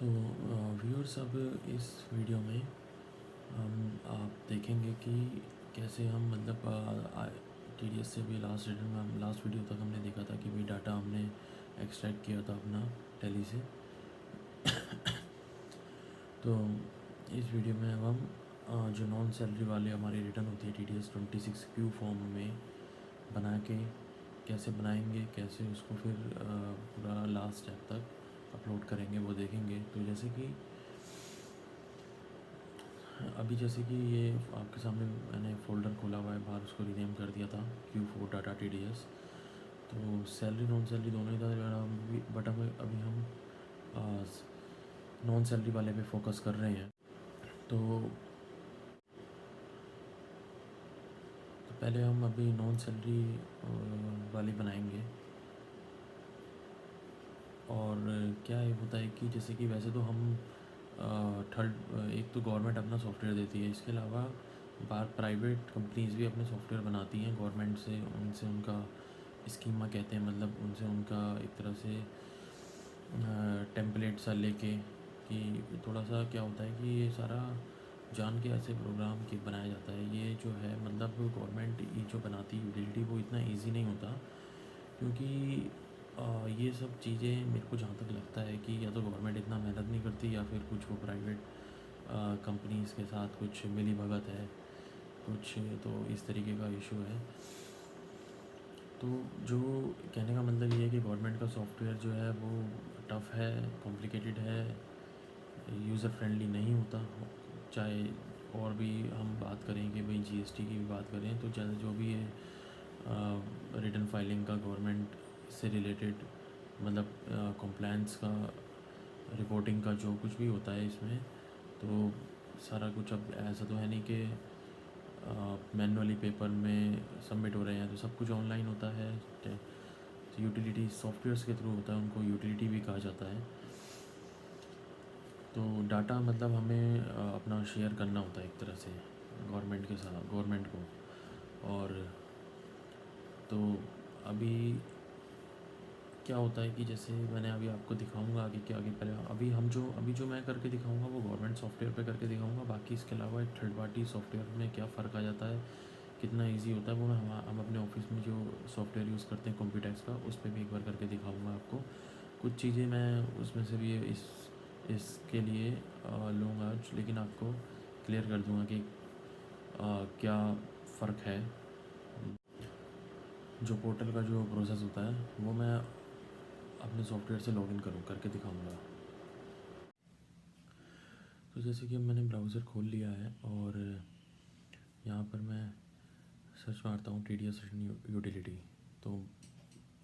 तो व्यूअर्स, अब इस वीडियो में हम आप देखेंगे कि कैसे हम मतलब TDS से भी लास्ट रिटर्न में हम लास्ट वीडियो तक हमने देखा था कि भाई डाटा हमने एक्सट्रैक्ट किया था अपना टैली से। तो इस वीडियो में अब हम जो नॉन सैलरी वाले हमारी रिटर्न होती है TDS 26Q फॉर्म में बना के कैसे बनाएंगे, कैसे उसको फिर पूरा लास्ट स्टेप तक अपलोड करेंगे वो देखेंगे। तो जैसे कि अभी जैसे कि ये आपके सामने मैंने फ़ोल्डर खोला हुआ है, बाहर उसको रीनेम कर दिया था Q4 डाटा TDS। तो सैलरी नॉन सैलरी दोनों ही था, बट अभी हम नॉन सैलरी वाले पे फोकस कर रहे हैं। तो पहले हम अभी नॉन सैलरी वाली बनाएंगे। और क्या ये होता है कि जैसे कि वैसे तो हम थर्ड एक तो गवर्नमेंट अपना सॉफ्टवेयर देती है, इसके अलावा बाहर प्राइवेट कंपनीज़ भी अपने सॉफ्टवेयर बनाती हैं गवर्नमेंट से, उनसे उनका स्कीमा कहते हैं, मतलब उनसे उनका एक तरह से टेम्पलेट सा लेके कि थोड़ा सा क्या होता है कि ये सारा जान के ऐसे प्रोग्राम के बनाया जाता है। ये जो है मतलब गवर्नमेंट ये जो बनाती है यूटिलिटी, वो इतना इजी नहीं होता, क्योंकि ये सब चीज़ें मेरे को जहाँ तक लगता है कि या तो गवर्नमेंट इतना मेहनत नहीं करती, या फिर कुछ वो प्राइवेट कंपनीज़ के साथ कुछ मिली भगत है, कुछ तो इस तरीके का इशू है। तो जो कहने का मतलब ये है कि गवर्नमेंट का सॉफ्टवेयर जो है वो टफ़ है, कॉम्प्लिकेटेड है, यूज़र फ्रेंडली नहीं होता। चाहे और भी हम बात करें कि भाई GST की भी बात करें, तो जो भी है रिटर्न फाइलिंग का गवर्नमेंट से रिलेटेड, मतलब कंप्लायंस का, रिपोर्टिंग का जो कुछ भी होता है इसमें, तो सारा कुछ अब ऐसा तो है नहीं कि मैनुअली पेपर में सबमिट हो रहे हैं, तो सब कुछ ऑनलाइन होता है। तो यूटिलिटी सॉफ्टवेयर्स के थ्रू होता है, उनको यूटिलिटी भी कहा जाता है। तो डाटा मतलब हमें अपना शेयर करना होता है एक तरह से गवर्नमेंट के साथ, गवर्नमेंट को। और तो अभी क्या होता है कि जैसे मैंने अभी आपको दिखाऊंगा आगे के आगे, पहले अभी जो मैं करके दिखाऊंगा वो गवर्नमेंट सॉफ्टवेयर पे करके दिखाऊंगा। बाकी इसके अलावा एक थर्ड पार्टी सॉफ्टवेयर में क्या फ़र्क आ जाता है, कितना इजी होता है, वो हम अपने ऑफिस में जो सॉफ्टवेयर यूज़ करते हैं कॉम्प्यूटेक्स का, उस पर भी एक बार करके दिखाऊंगा आपको। कुछ चीज़ें मैं उसमें से भी इसके लिए लूँगा, लेकिन आपको क्लियर कर दूँगा कि क्या फ़र्क है। जो पोर्टल का जो प्रोसेस होता है वो मैं अपने सॉफ्टवेयर से लॉगिन करके दिखाऊंगा। तो जैसे कि अब मैंने ब्राउज़र खोल लिया है और यहाँ पर मैं सर्च मारता हूँ TDS यूटिलिटी। तो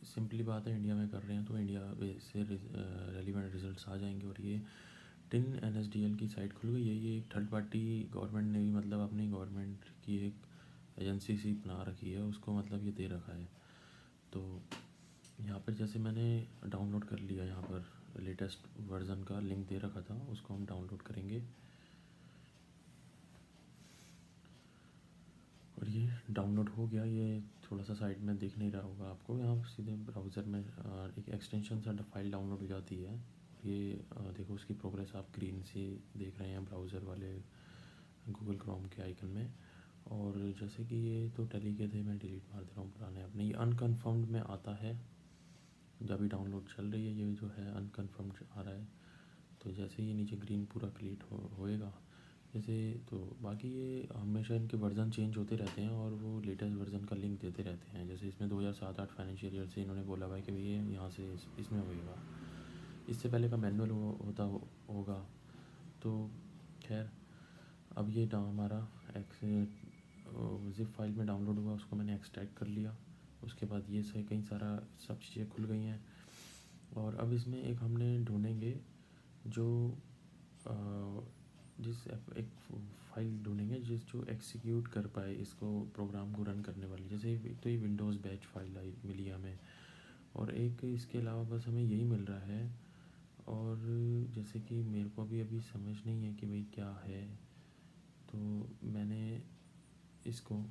सिंपली बात है, इंडिया में कर रहे हैं तो इंडिया से रेलिवेंट रिजल्ट्स आ जाएंगे। और ये टिन NSDL की साइट खुल गई है। ये एक थर्ड पार्टी गवर्नमेंट ने भी मतलब अपनी गवर्नमेंट की एक एजेंसी सी बना रखी है, उसको मतलब ये दे रखा है। तो यहाँ पर जैसे मैंने डाउनलोड कर लिया, यहाँ पर लेटेस्ट वर्ज़न का लिंक दे रखा था, उसको हम डाउनलोड करेंगे। और ये डाउनलोड हो गया। ये थोड़ा सा साइड में दिख नहीं रहा होगा आपको, यहाँ सीधे ब्राउज़र में एक एक्सटेंशन सा फाइल डाउनलोड हो जाती है। ये देखो उसकी प्रोग्रेस आप ग्रीन से देख रहे हैं ब्राउज़र वाले गूगल क्रोम के आइकन में। और जैसे कि ये तो टैली के थे, मैं डिलीट मार दे रहा हूँ पुराने अपने। ये अनकन्फर्म्ड में आता है जब भी डाउनलोड चल रही है, ये जो है अनकन्फर्म्ड आ रहा है। तो जैसे ही नीचे ग्रीन पूरा क्लिक होएगा जैसे, तो बाकी ये हमेशा इनके वर्ज़न चेंज होते रहते हैं और वो लेटेस्ट वर्ज़न का लिंक देते रहते हैं। जैसे इसमें 2007-8 फाइनेंशियल ईयर से इन्होंने बोला हुआ है कि भाई ये यहाँ से इसमें होएगा। इससे पहले का मैनुअल होगा। तो खैर, अब ये हमारा ज़िप फाइल में डाउनलोड हुआ, उसको मैंने एक्सट्रैक्ट कर लिया। उसके बाद ये से कई सारा सब चीज़ें खुल गई हैं। और अब इसमें एक हमने ढूँढेंगे जो एक फ़ाइल ढूँढेंगे जो एग्जीक्यूट कर पाए इसको, प्रोग्राम को रन करने वाली। जैसे एक तो ये विंडोज़ बैच फाइल आई मिली हमें, और एक इसके अलावा बस हमें यही मिल रहा है। और जैसे कि मेरे को अभी समझ नहीं है कि भाई क्या है, तो मैंने इसको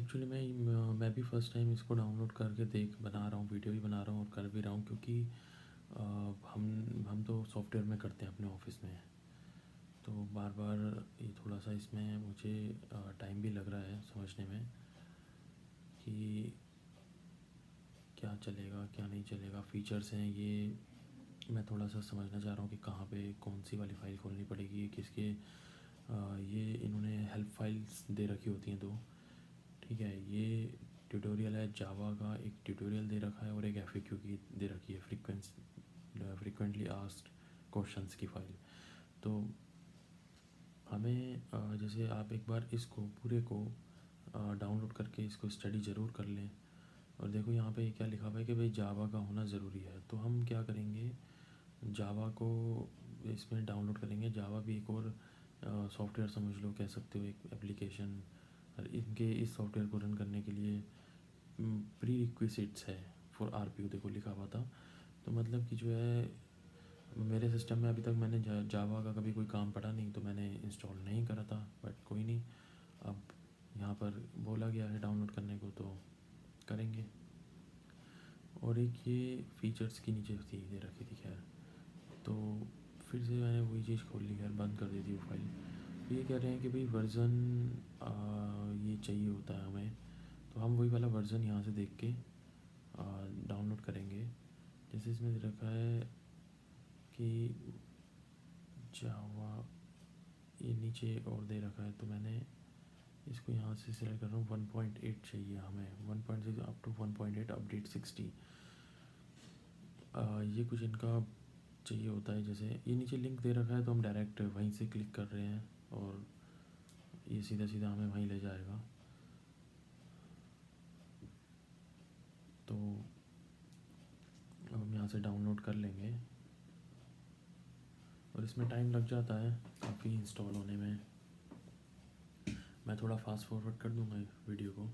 एक्चुअली मैं भी फ़र्स्ट टाइम इसको डाउनलोड करके बना रहा हूँ, वीडियो भी बना रहा हूँ और कर भी रहा हूँ, क्योंकि हम तो सॉफ्टवेयर में करते हैं अपने ऑफिस में। तो बार बार ये थोड़ा सा इसमें मुझे टाइम भी लग रहा है समझने में कि क्या चलेगा क्या नहीं चलेगा। फ़ीचर्स हैं ये, मैं थोड़ा सा समझना चाह रहा हूँ कि कहाँ पे कौन सी वाली फ़ाइल खोलनी पड़ेगी, किसके ये इन्होंने हेल्प फाइल्स दे रखी होती हैं दो। ठीक है, ये ट्यूटोरियल है जावा का, एक ट्यूटोरियल दे रखा है और एक एफएक्यू की दे रखी है, फ्रिक्वेंटली आस्क्ड क्वेश्चंस की फ़ाइल। तो हमें जैसे आप एक बार इसको पूरे को डाउनलोड करके इसको स्टडी ज़रूर कर लें। और देखो यहाँ पे क्या लिखा हुआ है कि भाई जावा का होना ज़रूरी है। तो हम क्या करेंगे, जावा को इसमें डाउनलोड करेंगे। जावा भी एक और सॉफ्टवेयर समझ लो, कह सकते हो एक एप्लीकेशन। और इनके इस सॉफ्टवेयर को रन करने के लिए प्री रिक्विजिट्स है फॉर आरपीयू, देखो लिखा हुआ था। तो मतलब कि जो है मेरे सिस्टम में अभी तक मैंने जावा का कभी कोई काम पड़ा नहीं, तो मैंने इंस्टॉल नहीं करा था। बट कोई नहीं, अब यहाँ पर बोला गया है डाउनलोड करने को तो करेंगे। और एक ये फ़ीचर्स की नीचे थी दे रखी थी, खैर तो फिर से मैंने वही चीज़ खोल ली, खैर बंद कर दी थी वो फाइल। तो ये कह रहे हैं कि भाई वर्ज़न ये चाहिए होता है हमें, तो हम वही वाला वर्ज़न यहाँ से देख के डाउनलोड करेंगे। जैसे इसमें दे रखा है कि जावा, ये नीचे और दे रखा है, तो मैंने इसको यहाँ से सिलेक्ट कर रहा हूँ। 1.8 चाहिए हमें, 1.6 अप टू 1.8 अपडेट 60। ये कुछ इनका चाहिए होता है। जैसे ये नीचे लिंक दे रखा है तो हम डायरेक्ट वहीं से क्लिक कर रहे हैं और ये सीधा सीधा हमें वहीं ले जाएगा। तो अब हम यहाँ से डाउनलोड कर लेंगे और इसमें टाइम लग जाता है काफ़ी इंस्टॉल होने में। मैं थोड़ा फास्ट फॉरवर्ड कर दूँगा वीडियो को,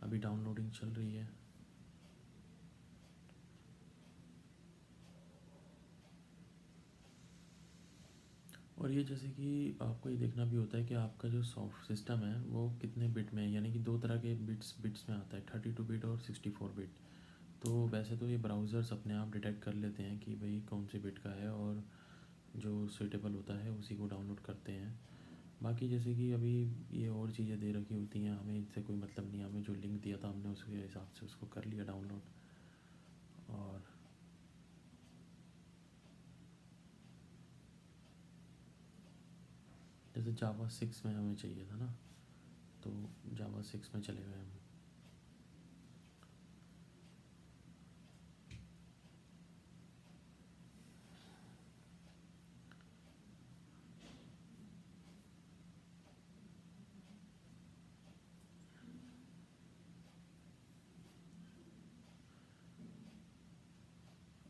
अभी डाउनलोडिंग चल रही है। और ये जैसे कि आपको ये देखना भी होता है कि आपका जो सॉफ्ट सिस्टम है वो कितने बिट में है, यानी कि दो तरह के बिट्स में आता है, 32 बिट और 64 बिट। तो वैसे तो ये ब्राउज़र्स अपने आप डिटेक्ट कर लेते हैं कि भाई कौन से बिट का है और जो सूटेबल होता है उसी को डाउनलोड करते हैं। बाकी जैसे कि अभी ये और चीज़ें दे रखी होती हैं, हमें इससे कोई मतलब नहीं, हमें जो लिंक दिया था हमने उसके हिसाब से उसको कर लिया डाउनलोड। और जैसे जावा 6 में हमें चाहिए था ना, तो जावा 6 में चले गए हम।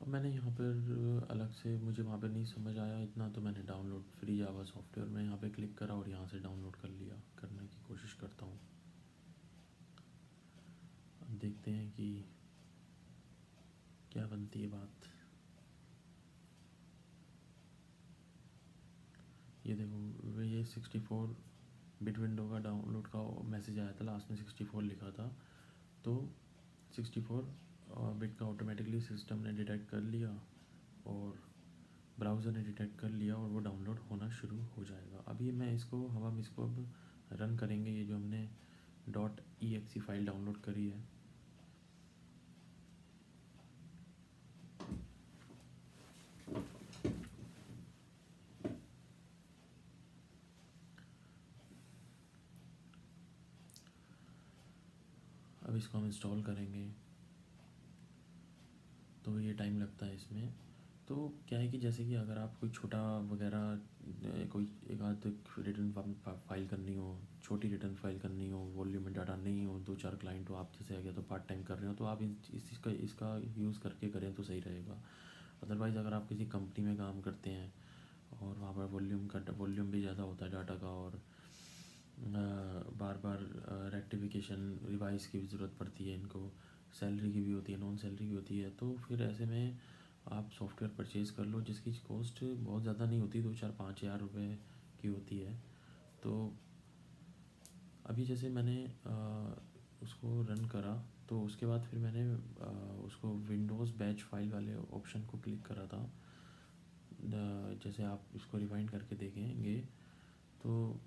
अब मैंने यहाँ पर अलग से, मुझे वहाँ पर नहीं समझ आया इतना, तो मैंने डाउनलोड फ्री जावा सॉफ्टवेयर में यहाँ पे क्लिक करा और यहाँ से डाउनलोड कर लिया, करने की कोशिश करता हूँ। अब देखते हैं कि क्या बनती है बात। ये देखो ये 64 बिट विंडो का डाउनलोड का मैसेज आया था, लास्ट में 64 लिखा था। तो 64 बिट का ऑटोमेटिकली सिस्टम ने डिटेक्ट कर लिया और ब्राउज़र ने डिटेक्ट कर लिया और वो डाउनलोड होना शुरू हो जाएगा। अभी मैं इसको हम इसको अब रन करेंगे। ये जो हमने .exe फाइल डाउनलोड करी है, अब इसको हम इंस्टॉल करेंगे। तो ये टाइम लगता है इसमें। तो क्या है कि जैसे कि अगर आप कोई छोटा वगैरह कोई एक आध रिटर्न फाइल करनी हो, छोटी रिटर्न फाइल करनी हो, वॉल्यूम में डाटा नहीं हो, दो चार क्लाइंट हो, आप जैसे अगर तो पार्ट टाइम कर रहे हो तो आप इसका यूज़ करके करें तो सही रहेगा। अदरवाइज़ अगर आप किसी कंपनी में काम करते हैं और वहाँ पर वॉल्यूम भी ज़्यादा होता है डाटा का, और बार बार रेक्टिफिकेशन रिवाइज़ की भी ज़रूरत पड़ती है इनको, सैलरी की भी होती है, नॉन सैलरी भी होती है। तो फिर ऐसे में आप सॉफ्टवेयर परचेज़ कर लो जिसकी कॉस्ट बहुत ज़्यादा नहीं होती, 2 4 5 हज़ार रुपये की होती है। तो अभी जैसे मैंने उसको रन करा, तो उसके बाद फिर मैंने उसको विंडोज़ बैच फाइल वाले ऑप्शन को क्लिक करा था। जैसे आप इसको रिवाइंड करके देखेंगे तो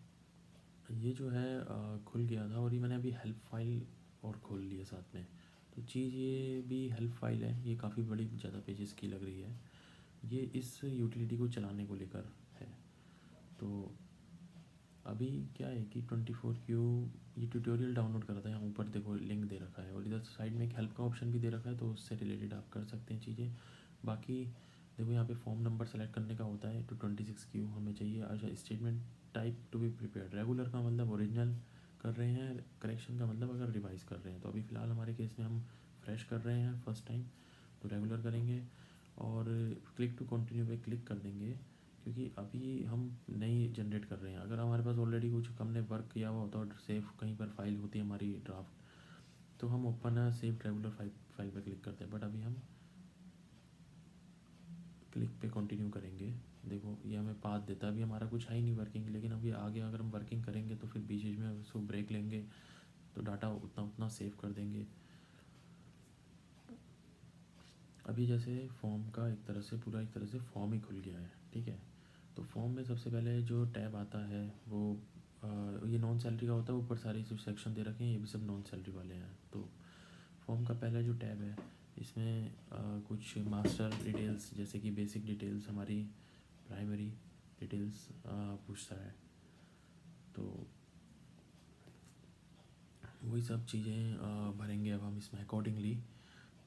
ये जो है खुल गया था, और ये मैंने अभी हेल्प फाइल और खोल लिया साथ में। तो चीज़ ये भी हेल्प फाइल है, ये काफ़ी बड़ी ज़्यादा पेजेस की लग रही है। ये इस यूटिलिटी को चलाने को लेकर है। तो अभी क्या है कि 24Q ये ट्यूटोरियल डाउनलोड करा था, यहाँ ऊपर देखो लिंक दे रखा है, और इधर साइड में एक हेल्प का ऑप्शन भी दे रखा है, तो उससे रिलेटेड आप कर सकते हैं चीज़ें। बाकी देखो यहाँ पे फॉर्म नंबर सेलेक्ट करने का होता है, तो 26Q हमें चाहिए। अच्छा, statement type to be prepared, regular का मतलब ओरिजिनल कर रहे हैं, करेक्शन का मतलब अगर रिवाइज़ कर रहे हैं। तो अभी फ़िलहाल हमारे केस में हम फ्रेश कर रहे हैं फर्स्ट टाइम, तो रेगुलर करेंगे और क्लिक टू कंटिन्यू पे क्लिक कर देंगे, क्योंकि अभी हम नई जनरेट कर रहे हैं। अगर हमारे पास ऑलरेडी कुछ हमने वर्क किया हुआ होता है और सेव कहीं पर फाइल होती है हमारी ड्राफ्ट, तो हम ओपन है सेव रेगुलर फाइल पर क्लिक करते हैं। बट अभी हम क्लिक पे कंटिन्यू करेंगे। देखो ये हमें पाथ देता है, अभी हमारा कुछ है ही नहीं वर्किंग, लेकिन अभी आगे अगर हम वर्किंग करेंगे तो फिर बीच बीच में उसको ब्रेक लेंगे, तो डाटा उतना उतना सेव कर देंगे। अभी जैसे फॉर्म का एक तरह से पूरा एक तरह से फॉर्म ही खुल गया है, ठीक है। तो फॉर्म में सबसे पहले जो टैब आता है वो ये नॉन सैलरी का होता है, ऊपर सारे जो सेक्शन दे रखे हैं ये भी सब नॉन सैलरी वाले हैं। तो फॉर्म का पहला जो टैब है इसमें कुछ मास्टर डिटेल्स जैसे कि बेसिक डिटेल्स, हमारी प्राइमरी डिटेल्स पूछता है। तो वही सब चीज़ें भरेंगे अब हम इसमें अकॉर्डिंगली।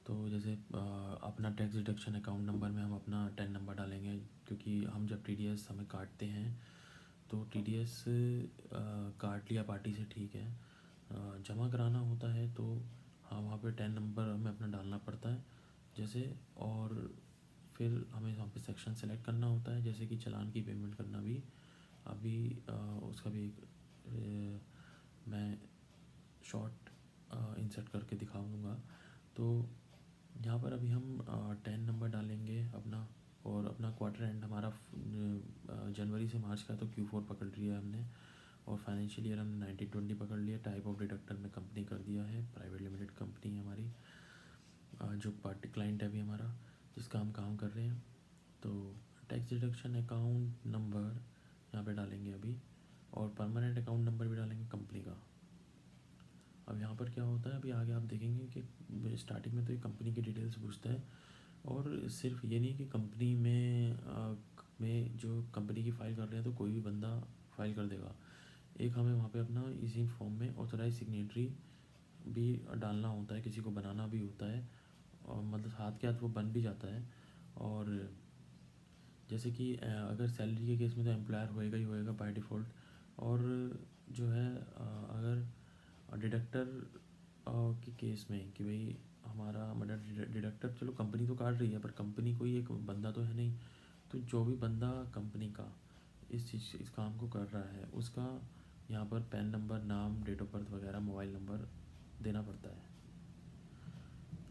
तो जैसे अपना टैक्स डिडक्शन अकाउंट नंबर में हम अपना टेन नंबर डालेंगे, क्योंकि हम जब TDS हमें काटते हैं तो TDS काट लिया पार्टी से, ठीक है, जमा कराना होता है तो हाँ वहाँ पे टेन नंबर हमें अपना डालना पड़ता है जैसे। और फिर हमें वहाँ पे सेक्शन सेलेक्ट करना होता है, जैसे कि चालान की पेमेंट करना भी। अभी उसका भी एक मैं शॉर्ट इंसर्ट करके दिखाऊंगा। तो यहाँ पर अभी हम 10 नंबर डालेंगे अपना, और अपना क्वार्टर एंड हमारा जनवरी से मार्च का, तो Q4 पकड़ लिया हमने, और फाइनेंशियल ईयर हमने 1920 पकड़ लिया। टाइप ऑफ डिडक्टर में कंपनी कर दिया है, प्राइवेट लिमिटेड कंपनी है हमारी। जो पार्टी क्लाइंट है अभी हमारा जिसका हम काम कर रहे हैं। तो टैक्स डिडक्शन अकाउंट नंबर यहाँ पे डालेंगे अभी, और परमानेंट अकाउंट नंबर भी डालेंगे कंपनी का। अब यहाँ पर क्या होता है, अभी आगे आप देखेंगे कि स्टार्टिंग में तो ये कंपनी की डिटेल्स पूछता है, और सिर्फ ये नहीं कि कंपनी में जो कंपनी की फ़ाइल कर रहे हैं तो कोई भी बंदा फाइल कर देगा। एक हमें वहाँ पे अपना इसी फॉर्म में ऑथराइज सिग्नेटरी भी डालना होता है, किसी को बनाना भी होता है, और मतलब हाथ के हाथ वो बन भी जाता है। और जैसे कि अगर सैलरी के केस में तो एम्प्लॉयर होएगा ही होएगा बाय डिफ़ॉल्ट। और जो है अगर डिडक्टर के केस में कि भाई हमारा मतलब डिडक्टर चलो कंपनी तो काट रही है, पर कंपनी कोई एक बंदा तो है नहीं, तो जो भी बंदा कंपनी का इस काम को कर रहा है उसका यहाँ पर पैन नंबर, नाम, डेट ऑफ बर्थ वगैरह, मोबाइल नंबर देना पड़ता है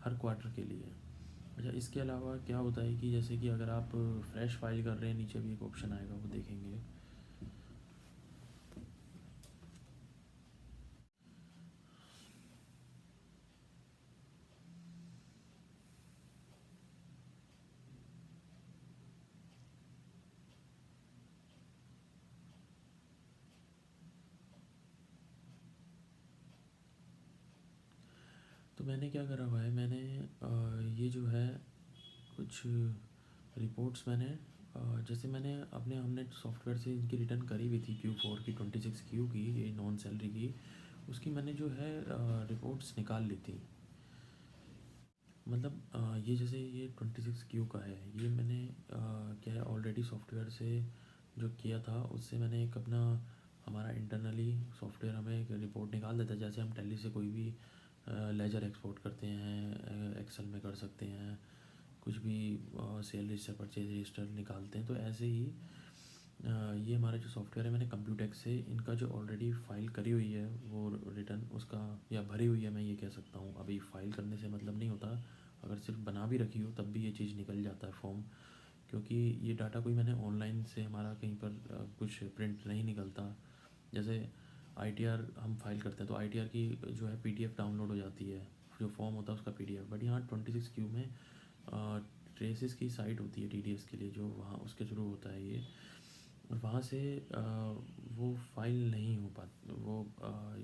हर क्वार्टर के लिए। अच्छा, इसके अलावा क्या होता है कि जैसे कि अगर आप फ्रेश फाइल कर रहे हैं, नीचे भी एक ऑप्शन आएगा वो देखेंगे। तो मैंने क्या करा हुआ है, मैंने ये जो है कुछ रिपोर्ट्स मैंने जैसे मैंने अपने हमने सॉफ्टवेयर से इनकी रिटर्न करी हुई थी Q4 की, 26Q की, ये नॉन सैलरी की, उसकी मैंने जो है रिपोर्ट्स निकाल ली थी। मतलब ये जैसे ये 26Q का है, ये मैंने क्या है ऑलरेडी सॉफ्टवेयर से जो किया था उससे मैंने एक अपना हमारा इंटरनली सॉफ्टवेयर हमें एक रिपोर्ट निकाल देता है। जैसे हम टैली से कोई भी लेजर एक्सपोर्ट करते हैं, एक्सेल में कर सकते हैं, कुछ भी सेल रजिस्टर, परचेज रजिस्टर निकालते हैं, तो ऐसे ही ये हमारा जो सॉफ्टवेयर है मैंने कंप्यूटेक्स से इनका जो ऑलरेडी फ़ाइल करी हुई है वो रिटर्न उसका या भरी हुई है, मैं ये कह सकता हूँ। अभी फ़ाइल करने से मतलब नहीं होता, अगर सिर्फ बना भी रखी हो तब भी ये चीज़ निकल जाता है फॉर्म, क्योंकि ये डाटा कोई मैंने ऑनलाइन से हमारा कहीं पर कुछ प्रिंट नहीं निकलता। जैसे आईटीआर हम फाइल करते हैं तो आईटीआर की जो है पीडीएफ डाउनलोड हो जाती है, जो फॉर्म होता है उसका पीडीएफ। बट यहाँ 26Q में ट्रेसेस की साइट होती है टीडीएस के लिए, जो वहाँ उसके थ्रू होता है ये, और वहाँ से वो फाइल नहीं हो पाती। वो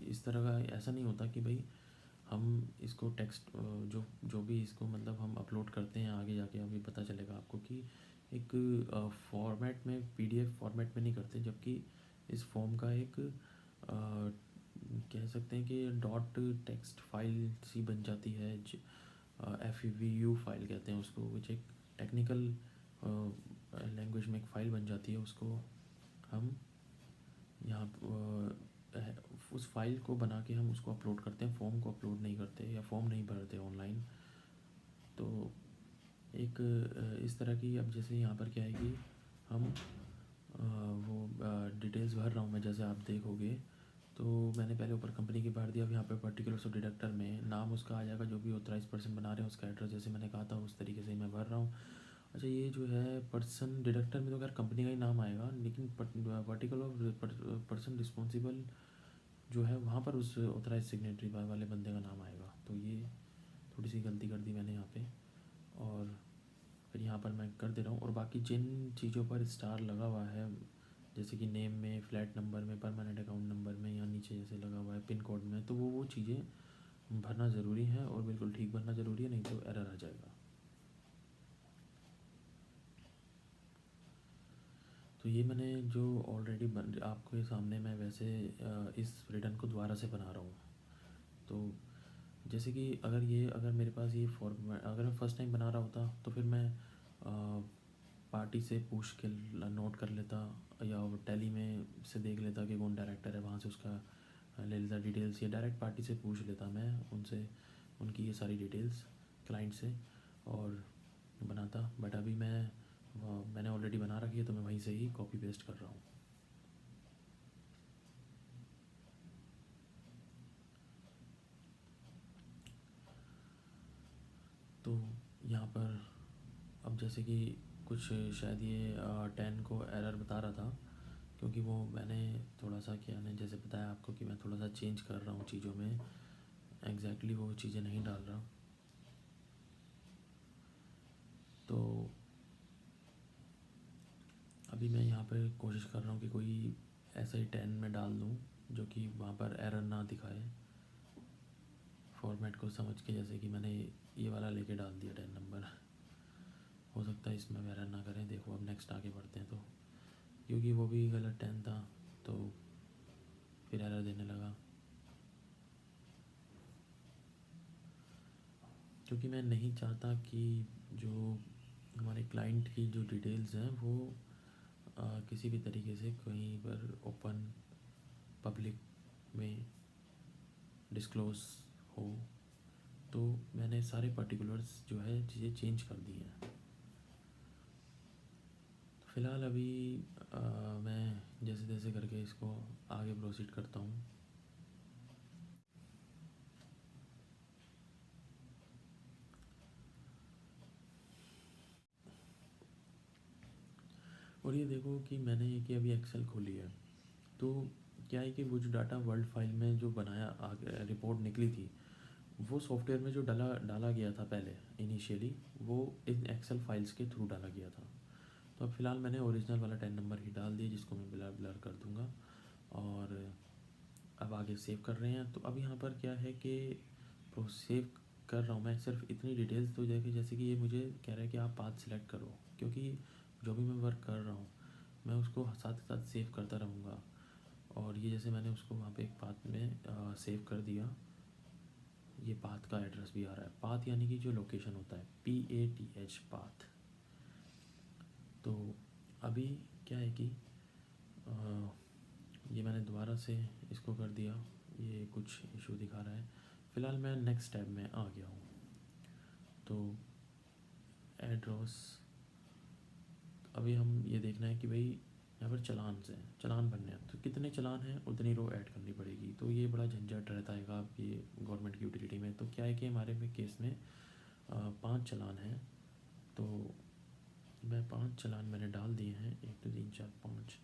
इस तरह का ऐसा नहीं होता कि भाई हम इसको टेक्स्ट जो जो भी इसको मतलब हम अपलोड करते हैं आगे जाके अभी पता चलेगा आपको कि एक फॉर्मेट में, पीडीएफ फॉर्मेट में नहीं करते, जबकि इस फॉर्म का एक कह सकते हैं कि डॉट टेक्स्ट फाइल सी बन जाती है, FEVU फाइल कहते हैं उसको, विच एक टेक्निकल लैंग्वेज में एक फ़ाइल बन जाती है। उसको हम यहाँ उस फाइल को बना के हम उसको अपलोड करते हैं, फॉर्म को अपलोड नहीं करते या फॉर्म नहीं भरते ऑनलाइन। तो एक इस तरह की, अब जैसे यहाँ पर क्या है कि हम वो डिटेल्स भर रहा हूँ मैं, जैसे आप देखोगे तो मैंने पहले ऊपर कंपनी की भर दिया। अब यहाँ पे पर्टिकुलर्स ऑफ डिडक्टर में नाम उसका आ जाएगा, जो भी ऑथराइज पर्सन बना रहे हैं उसका एड्रेस, जैसे मैंने कहा था उस तरीके से मैं भर रहा हूँ। अच्छा, ये जो है पर्सन डिडक्टर में तो खैर कंपनी का ही नाम आएगा, लेकिन पर्टिकुलर पर्सन रिस्पॉन्सिबल जो है वहाँ पर उस ऑथराइज सिग्नेटरी वाले बंदे का नाम आएगा। तो ये थोड़ी सी गलती कर दी मैंने यहाँ पे, और फिर यहाँ पर मैं कर दे रहा हूँ। और बाकी जिन चीज़ों पर स्टार लगा हुआ है, जैसे कि नेम में, फ्लैट नंबर में, परमानेंट अकाउंट नंबर में, या नीचे जैसे लगा हुआ है पिन कोड में, तो वो चीज़ें भरना ज़रूरी है और बिल्कुल ठीक भरना ज़रूरी है, नहीं तो एरर आ जाएगा। तो ये मैंने जो ऑलरेडी आपके सामने मैं वैसे इस रिटर्न को दोबारा से बना रहा हूँ। तो जैसे कि अगर मेरे पास ये फॉर्मेट, अगर मैं फ़र्स्ट टाइम बना रहा होता तो फिर मैं पार्टी से पूछ के नोट कर लेता, या टैली में से देख लेता कि कौन डायरेक्टर है, वहाँ से उसका ले लेता डिटेल्स, या डायरेक्ट पार्टी से पूछ लेता मैं उनसे, उनकी ये सारी डिटेल्स क्लाइंट से, और बनाता। बट अभी मैंने ऑलरेडी बना रखी है तो मैं वहीं से ही कॉपी पेस्ट कर रहा हूँ। तो यहाँ पर अब जैसे कि कुछ शायद ये 10 को एरर बता रहा था, क्योंकि वो मैंने थोड़ा सा क्या, ने जैसे बताया आपको कि मैं थोड़ा सा चेंज कर रहा हूँ चीज़ों में, एग्जैक्टली वो चीज़ें नहीं डाल रहा। तो अभी मैं यहाँ पर कोशिश कर रहा हूँ कि कोई ऐसा ही 10 में डाल दूँ जो कि वहाँ पर एरर ना दिखाए, फॉर्मेट को समझ के। जैसे कि मैंने ये वाला लेके डाल दिया 10 नंबर, हो सकता है इसमें एरर ना करें। देखो अब नेक्स्ट आगे बढ़ते हैं, तो क्योंकि वो भी गलत 10 था तो फिर एरर देने लगा, क्योंकि मैं नहीं चाहता कि जो हमारे क्लाइंट की जो डिटेल्स हैं वो किसी भी तरीके से कहीं पर ओपन पब्लिक में डिस्क्लोज़ हो। तो मैंने सारे पर्टिकुलर्स जो है चीज़ें चेंज कर दी हैं। तो फ़िलहाल अभी मैं जैसे तैसे करके इसको आगे प्रोसीड करता हूँ। और ये देखो कि मैंने कि अभी एक्सेल खोली है, तो क्या है कि वो जो डाटा वर्ल्ड फाइल में जो बनाया आगे रिपोर्ट निकली थी, वो सॉफ्टवेयर में जो डाला गया था पहले इनिशियली, वो इन एक्सेल फाइल्स के थ्रू डाला गया था। तो अब फ़िलहाल मैंने ओरिजिनल वाला 10 नंबर ही डाल दिया, जिसको मैं ब्लर ब्लर कर दूँगा। और अब आगे सेव कर रहे हैं। तो अब यहाँ पर क्या है कि सेव कर रहा हूँ मैं सिर्फ इतनी डिटेल्स, तो देखिए जैसे कि ये मुझे कह रहा है कि आप पाथ सिलेक्ट करो, क्योंकि जो भी मैं वर्क कर रहा हूँ मैं उसको साथ साथ सेव करता रहूँगा। और ये जैसे मैंने उसको वहाँ पे एक पाथ में सेव कर दिया, ये पाथ का एड्रेस भी आ रहा है। पाथ यानी कि जो लोकेशन होता है, PATH पाथ। तो अभी क्या है कि ये मैंने दोबारा से इसको कर दिया, ये कुछ इशू दिखा रहा है। फ़िलहाल मैं नेक्स्ट टैब में आ गया हूँ। तो एड्रेस, अभी हम ये देखना है कि भाई यहाँ पर चलान भरने हैं, तो कितने चलान हैं उतनी रो ऐड करनी पड़ेगी। तो ये बड़ा झंझट रहता है आप ये गवर्नमेंट की यूटिलिटी में। तो क्या है कि हमारे में केस में 5 चलान हैं, तो मैं 5 चलान मैंने डाल दिए हैं, 1 2 3 4 5।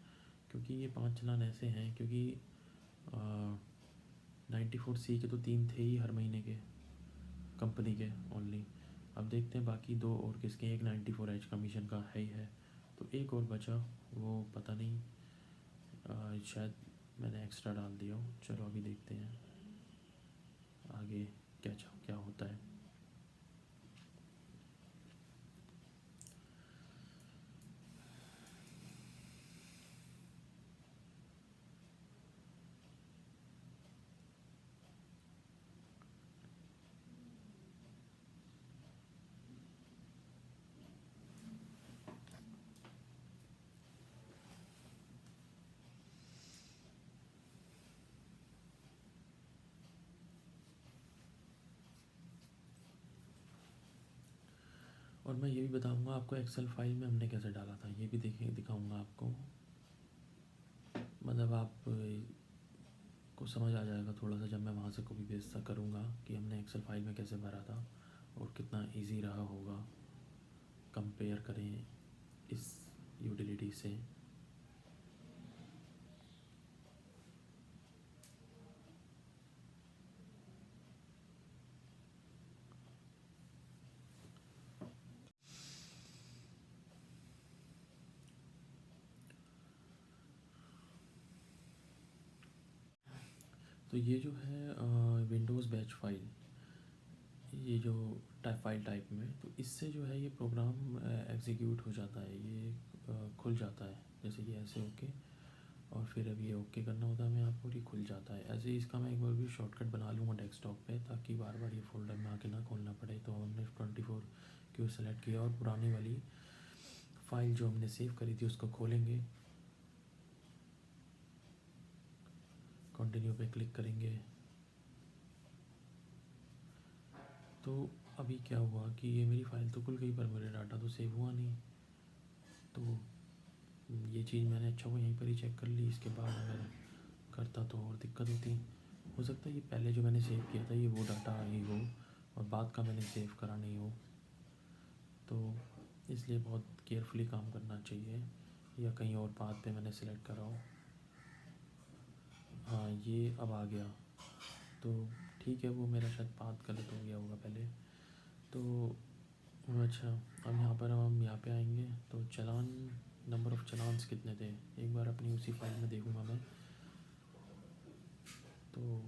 क्योंकि ये 5 चलान ऐसे हैं, क्योंकि 94C के तो 3 थे ही हर महीने के, कंपनी के ओनली। अब देखते हैं बाकी 2 और किसके। एक 94H कमीशन का है ही है, तो एक और बचा, वो पता नहीं, शायद मैंने एक्स्ट्रा डाल दिया हो। चलो अभी देखते हैं आगे क्या क्या होता है। और मैं ये भी बताऊंगा आपको एक्सेल फाइल में हमने कैसे डाला था, ये भी दिखाऊंगा आपको। मतलब आप को समझ आ जाएगा थोड़ा सा जब मैं वहाँ से कॉपी पेस्ट सा करूँगा कि हमने एक्सेल फाइल में कैसे भरा था और कितना इजी रहा होगा। कंपेयर करें इस यूटिलिटी से। तो ये जो है विंडोज़ बैच फाइल, ये जो फाइल टाइप में, तो इससे जो है ये प्रोग्राम एग्जीक्यूट हो जाता है, ये खुल जाता है। जैसे कि ऐसे ओके, और फिर अब ये ओके करना होता है हमें आपको, ये खुल जाता है। ऐसे ही इसका मैं एक बार भी शॉर्टकट बना लूँगा डेस्कटॉप पे, ताकि बार बार ये फ़ोल्डर में आके ना खोलना पड़े। तो हमने 24 क्यू सेलेक्ट किया और पुरानी वाली फ़ाइल जो हमने सेव करी थी उसको खोलेंगे, कंटिन्यू पे क्लिक करेंगे। तो अभी क्या हुआ कि ये मेरी फ़ाइल तो खुल गई पर मेरा डाटा तो सेव हुआ नहीं। तो ये चीज़ मैंने अच्छा हुआ यहीं पर ही चेक कर ली, इसके बाद अगर करता तो और दिक्कत होती। हो सकता है ये पहले जो मैंने सेव किया था ये वो डाटा ही हो और बाद का मैंने सेव करा नहीं हो, तो इसलिए बहुत केयरफुली काम करना चाहिए। या कहीं और पाथ पे मैंने सेलेक्ट करा हो। हाँ ये अब आ गया, तो ठीक है, वो मेरा शायद पाथ गलत हो गया होगा पहले। तो अच्छा, अब यहाँ पर हम यहाँ पे आएंगे तो चालान, नंबर ऑफ़ चालान्स कितने थे एक बार अपनी उसी फाइल में देखूँगा मैं। तो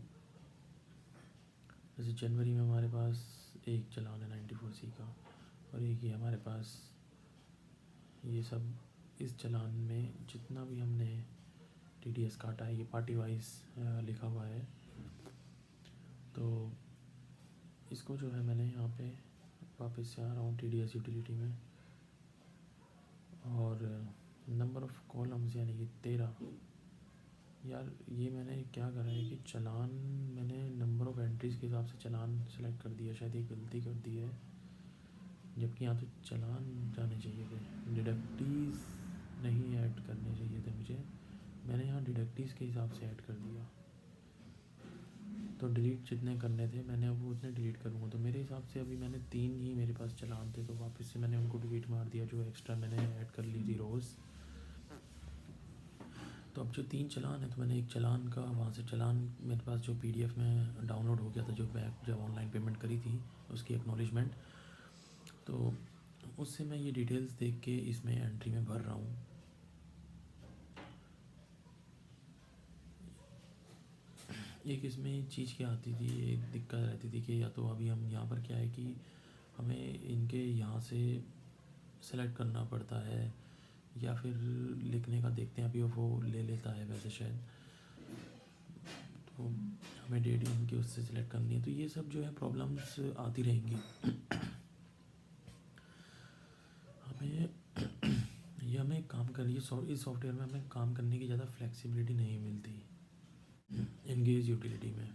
जैसे जनवरी में हमारे पास एक चालान है 94C का, और एक ही हमारे पास ये सब। इस चालान में जितना भी हमने TDS काटा है ये पार्टी वाइज लिखा हुआ है। तो इसको जो है मैंने यहाँ पे वापस से आ रहा हूँ TDS यूटिलिटी में, और नंबर ऑफ़ कॉलम्स यानी कि 13। यार ये मैंने क्या करा है कि चालान मैंने नंबर ऑफ़ एंट्रीज़ के हिसाब से चालान सेलेक्ट कर दिया, शायद ये गलती कर दी है, जबकि यहाँ तो चालान जाने चाहिए थे, डिडक्टीज़ नहीं ऐड करने चाहिए थे मुझे। मैंने यहाँ डिडक्टीज़ के हिसाब से ऐड कर दिया, तो डिलीट जितने करने थे मैंने अब वो उतने डिलीट करूँगा। तो मेरे हिसाब से अभी मैंने 3 ही मेरे पास चालान थे, तो वापस से मैंने उनको डिलीट मार दिया जो एक्स्ट्रा मैंने ऐड कर ली थी रोज़। तो अब जो 3 चालान है, तो मैंने एक चालान का वहाँ से चालान मेरे पास जो PDF में डाउनलोड हो गया था, जो मैं जब ऑनलाइन पेमेंट करी थी उसकी एक्नॉलेजमेंट, तो उससे मैं ये डिटेल्स देख के इसमें एंट्री में भर रहा हूँ। एक इसमें चीज़ क्या आती थी, एक दिक्कत रहती थी कि या तो अभी हम यहाँ पर क्या है कि हमें इनके यहाँ से सेलेक्ट करना पड़ता है, या फिर लिखने का देखते हैं, अभी वो ले लेता है वैसे शायद, तो हमें डेट इनकी उससे सिलेक्ट करनी है। तो ये सब जो है प्रॉब्लम्स आती रहेंगी हमें। ये हमें काम कर इस सॉफ्टवेयर में हमें काम करने की ज़्यादा फ्लेक्सिबिलिटी नहीं मिलती एंगेज यूटिलिटी में।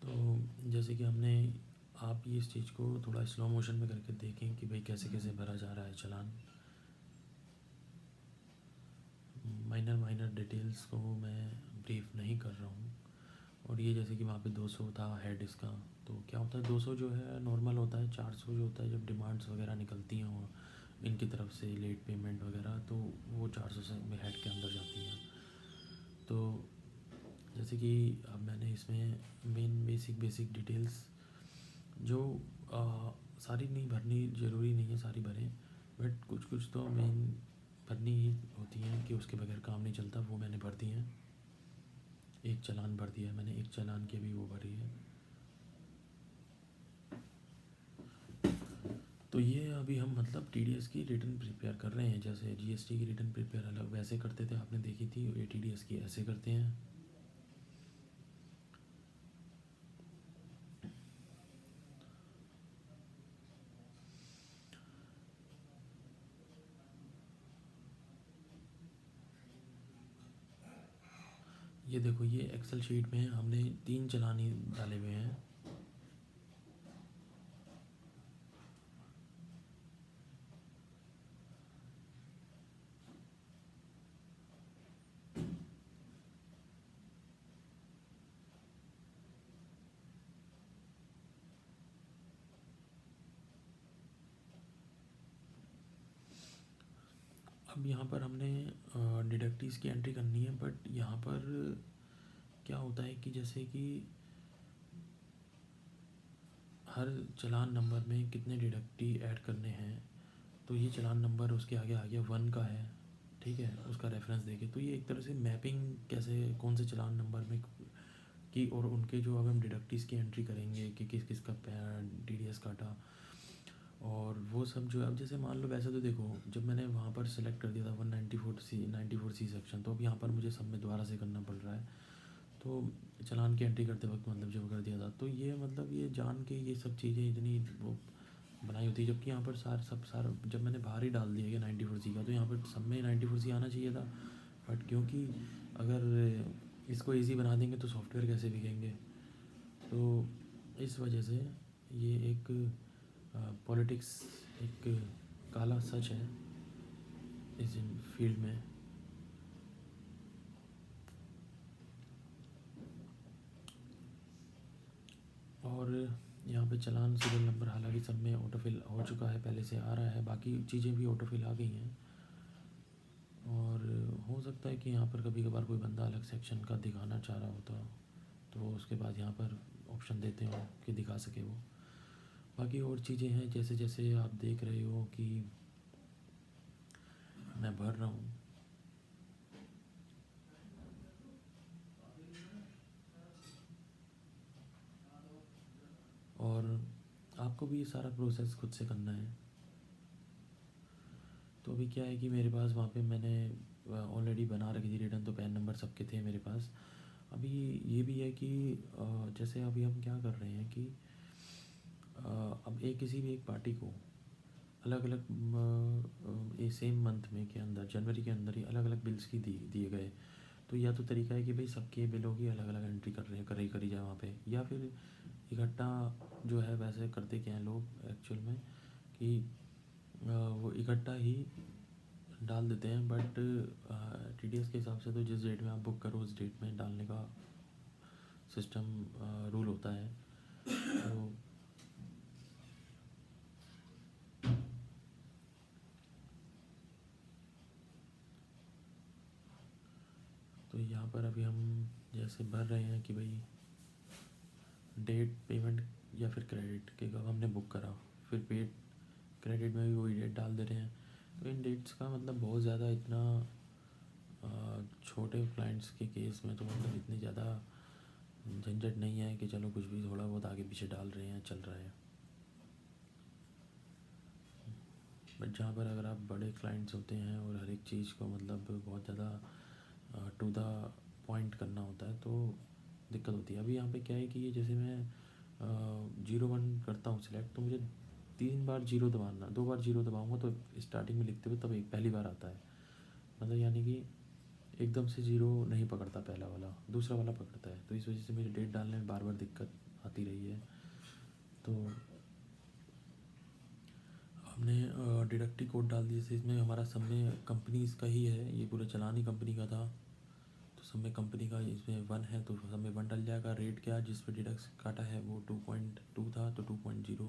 तो जैसे कि हमने, आप ये इस चीज़ को थोड़ा स्लो मोशन में करके देखें कि भाई कैसे कैसे भरा जा रहा है चालान। माइनर डिटेल्स को मैं ब्रीफ नहीं कर रहा हूँ। और ये जैसे कि वहाँ पे 200 था हेड इसका, तो क्या होता है 200 जो है नॉर्मल होता है, 400 जो होता है जब डिमांड्स वगैरह निकलती हैं और इनकी तरफ से लेट पेमेंट वगैरह, तो वो 400 से में हेड के अंदर जाती हैं। तो जैसे कि अब मैंने इसमें मेन बेसिक डिटेल्स जो सारी नहीं भरनी, ज़रूरी नहीं है सारी भरें, बट कुछ कुछ तो मेन भरनी ही होती हैं कि उसके बगैर काम नहीं चलता, वो मैंने भर दी हैं। एक चालान भर दिया है मैंने, एक चालान की भी वो भरी है। तो ये अभी हम मतलब टीडीएस की रिटर्न प्रिपेयर कर रहे हैं, जैसे जीएसटी की रिटर्न प्रिपेयर अलग वैसे करते थे, आपने देखी थी, ये टीडीएस की ऐसे करते हैं। ये देखो, ये एक्सेल शीट में हमने 3 चालान ही डाले हुए हैं। अब यहाँ पर हमने डिडक्टिव्स की एंट्री करनी है, बट यहाँ पर क्या होता है कि जैसे कि हर चालान नंबर में कितने डिडक्टिव ऐड करने हैं, तो ये चालान नंबर उसके आगे आ गया 1 का है, ठीक है, उसका रेफरेंस देके, तो ये एक तरह से मैपिंग कैसे कौन से चालान नंबर में की, और उनके जो अब हम डिडक्टिव्स की एंट्री करेंगे कि किस किस का टीडीएस काटा और वो सब जो है। अब जैसे मान लो, वैसे तो देखो, जब मैंने वहाँ पर सेलेक्ट कर दिया था 194C सेक्शन, तो अब यहाँ पर मुझे सब में दोबारा से करना पड़ रहा है। तो चालान की एंट्री करते वक्त मतलब जब कर दिया था, तो ये मतलब ये जान के ये सब चीज़ें इतनी वो बनाई होती है, जबकि यहाँ पर सारा जब मैंने बाहर ही डाल दिया कि 94C का, तो यहाँ पर सब में 94C आना चाहिए था। बट क्योंकि अगर इसको ईजी बना देंगे तो सॉफ्टवेयर कैसे बिकेंगे, तो इस वजह से ये एक पॉलिटिक्स, एक काला सच है इस फील्ड में। और यहाँ पे चालान सीरियल नंबर हालांकि सब में ऑटोफिल हो चुका है, पहले से आ रहा है, बाकी चीज़ें भी ऑटोफिल आ गई हैं। और हो सकता है कि यहाँ पर कभी कभार कोई बंदा अलग सेक्शन का दिखाना चाह रहा होता, तो उसके बाद यहाँ पर ऑप्शन देते हो कि दिखा सके वो। बाकी और चीज़ें हैं, जैसे जैसे आप देख रहे हो कि मैं भर रहा हूँ। और आपको भी ये सारा प्रोसेस खुद से करना है। तो अभी क्या है कि मेरे पास वहाँ पे मैंने ऑलरेडी बना रखी थी रिटर्न, तो पैन नंबर सबके थे मेरे पास। अभी ये भी है कि जैसे अभी हम क्या कर रहे हैं कि अब एक किसी भी एक पार्टी को अलग अलग ये सेम मंथ में के अंदर, जनवरी के अंदर ही अलग अलग बिल्स की दिए गए, तो या तो तरीका है कि भाई सबके बिलों की अलग अलग एंट्री कर रहे हैं, करी जाए वहाँ पे, या फिर इकट्ठा जो है वैसे करते क्या हैं लोग एक्चुअल में कि वो इकट्ठा ही डाल देते हैं। बट टीडीएस के हिसाब से तो जिस डेट में आप बुक करो उस डेट में डालने का सिस्टम रूल होता है। तो यहाँ पर अभी हम जैसे भर रहे हैं कि भाई डेट पेमेंट या फिर क्रेडिट के, कब हमने बुक करा, फिर पेड क्रेडिट में भी वही डेट डाल दे रहे हैं। तो इन डेट्स का मतलब बहुत ज़्यादा इतना छोटे क्लाइंट्स के केस में तो मतलब इतनी ज़्यादा झंझट नहीं है कि चलो कुछ भी थोड़ा बहुत आगे पीछे डाल रहे हैं, चल रहा है। बट जहाँ पर अगर आप बड़े क्लाइंट्स होते हैं और हर एक चीज़ को मतलब बहुत ज़्यादा टू द पॉइंट करना होता है, तो दिक्कत होती है। अभी यहाँ पे क्या है कि ये जैसे मैं 01 करता हूँ सिलेक्ट, तो मुझे 3 बार 0 दबाना, 2 बार 0 दबाऊँगा तो स्टार्टिंग में लिखते हुए तब एक पहली बार आता है, मतलब यानी कि एकदम से 0 नहीं पकड़ता, पहला वाला दूसरा वाला पकड़ता है। तो इस वजह से मेरी डेट डालने में बार बार दिक्कत आती रही है। तो हमने डिडक्टिव कोड डाल दिए थे इसमें, हमारा सब में कंपनीज़ का ही है, ये पूरा चलान ही कंपनी का था, तो सब में कंपनी का इसमें 1 है, तो सब में 1 डल जाएगा। रेट क्या जिस पर डिडक्ट काटा है वो 2.2 था, तो 2.0।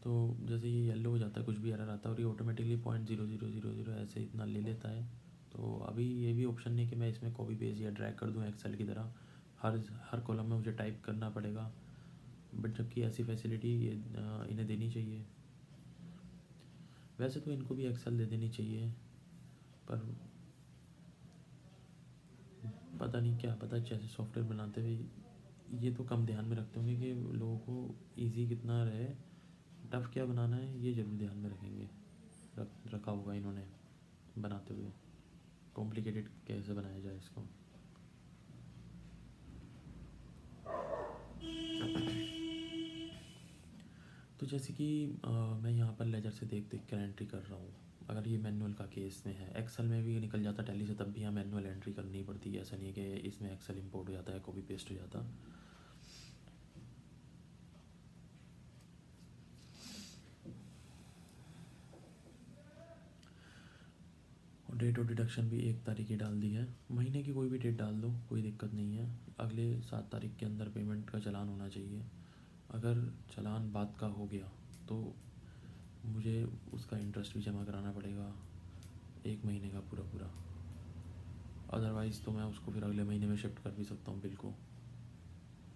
तो जैसे ये येलो हो जाता है, कुछ भी एरर आता है और ये ऑटोमेटिकली 0.0000 ऐसे इतना ले लेता है। तो अभी ये भी ऑप्शन नहीं कि मैं इसमें कॉपी पेस्ट या ड्रैग कर दूँ एक्सेल की तरह, हर हर कॉलम में मुझे टाइप करना पड़ेगा। बट जबकि ऐसी फैसिलिटी इन्हें देनी चाहिए। वैसे तो इनको भी एक्सेल दे देनी चाहिए, पर पता नहीं क्या पता, जैसे सॉफ्टवेयर बनाते हुए ये तो कम ध्यान में रखते होंगे कि लोगों को इजी कितना रहे, टफ़ क्या बनाना है ये ज़रूर ध्यान में रखेंगे। रखा होगा इन्होंने बनाते हुए, कॉम्प्लिकेटेड कैसे बनाया जाए इसको। तो जैसे कि मैं यहाँ पर लेजर से देख देख कर एंट्री कर रहा हूँ। अगर ये मैनुअल का केस में है, एक्सेल में भी निकल जाता टैली से, तब भी यहाँ मैनुअल एंट्री करनी पड़ती है। ऐसा नहीं है कि इसमें एक्सेल इंपोर्ट हो जाता है, कॉपी पेस्ट हो जाता। और डेट ऑफ डिडक्शन भी 1 तारीख की डाल दी है। महीने की कोई भी डेट डाल दो, कोई दिक्कत नहीं है। अगले 7 तारीख के अंदर पेमेंट का चालान होना चाहिए। अगर चालान बाद का हो गया तो मुझे उसका इंटरेस्ट भी जमा कराना पड़ेगा 1 महीने का पूरा पूरा। अदरवाइज़ तो मैं उसको फिर अगले महीने में शिफ्ट कर भी सकता हूँ बिल को।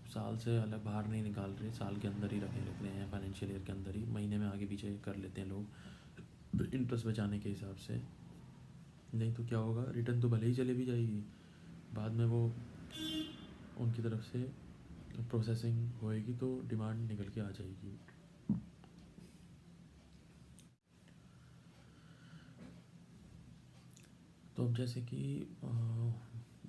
साल से अलग बाहर नहीं निकाल रहे, साल के अंदर ही रख रहे हैं, फाइनेंशियल ईयर के अंदर ही। महीने में आगे पीछे कर लेते हैं लोग इंटरेस्ट बचाने के हिसाब से। नहीं तो क्या होगा, रिटर्न तो भले ही चले भी जाएगी, बाद में वो उनकी तरफ से प्रोसेसिंग होएगी तो डिमांड निकल के आ जाएगी। तो अब जैसे कि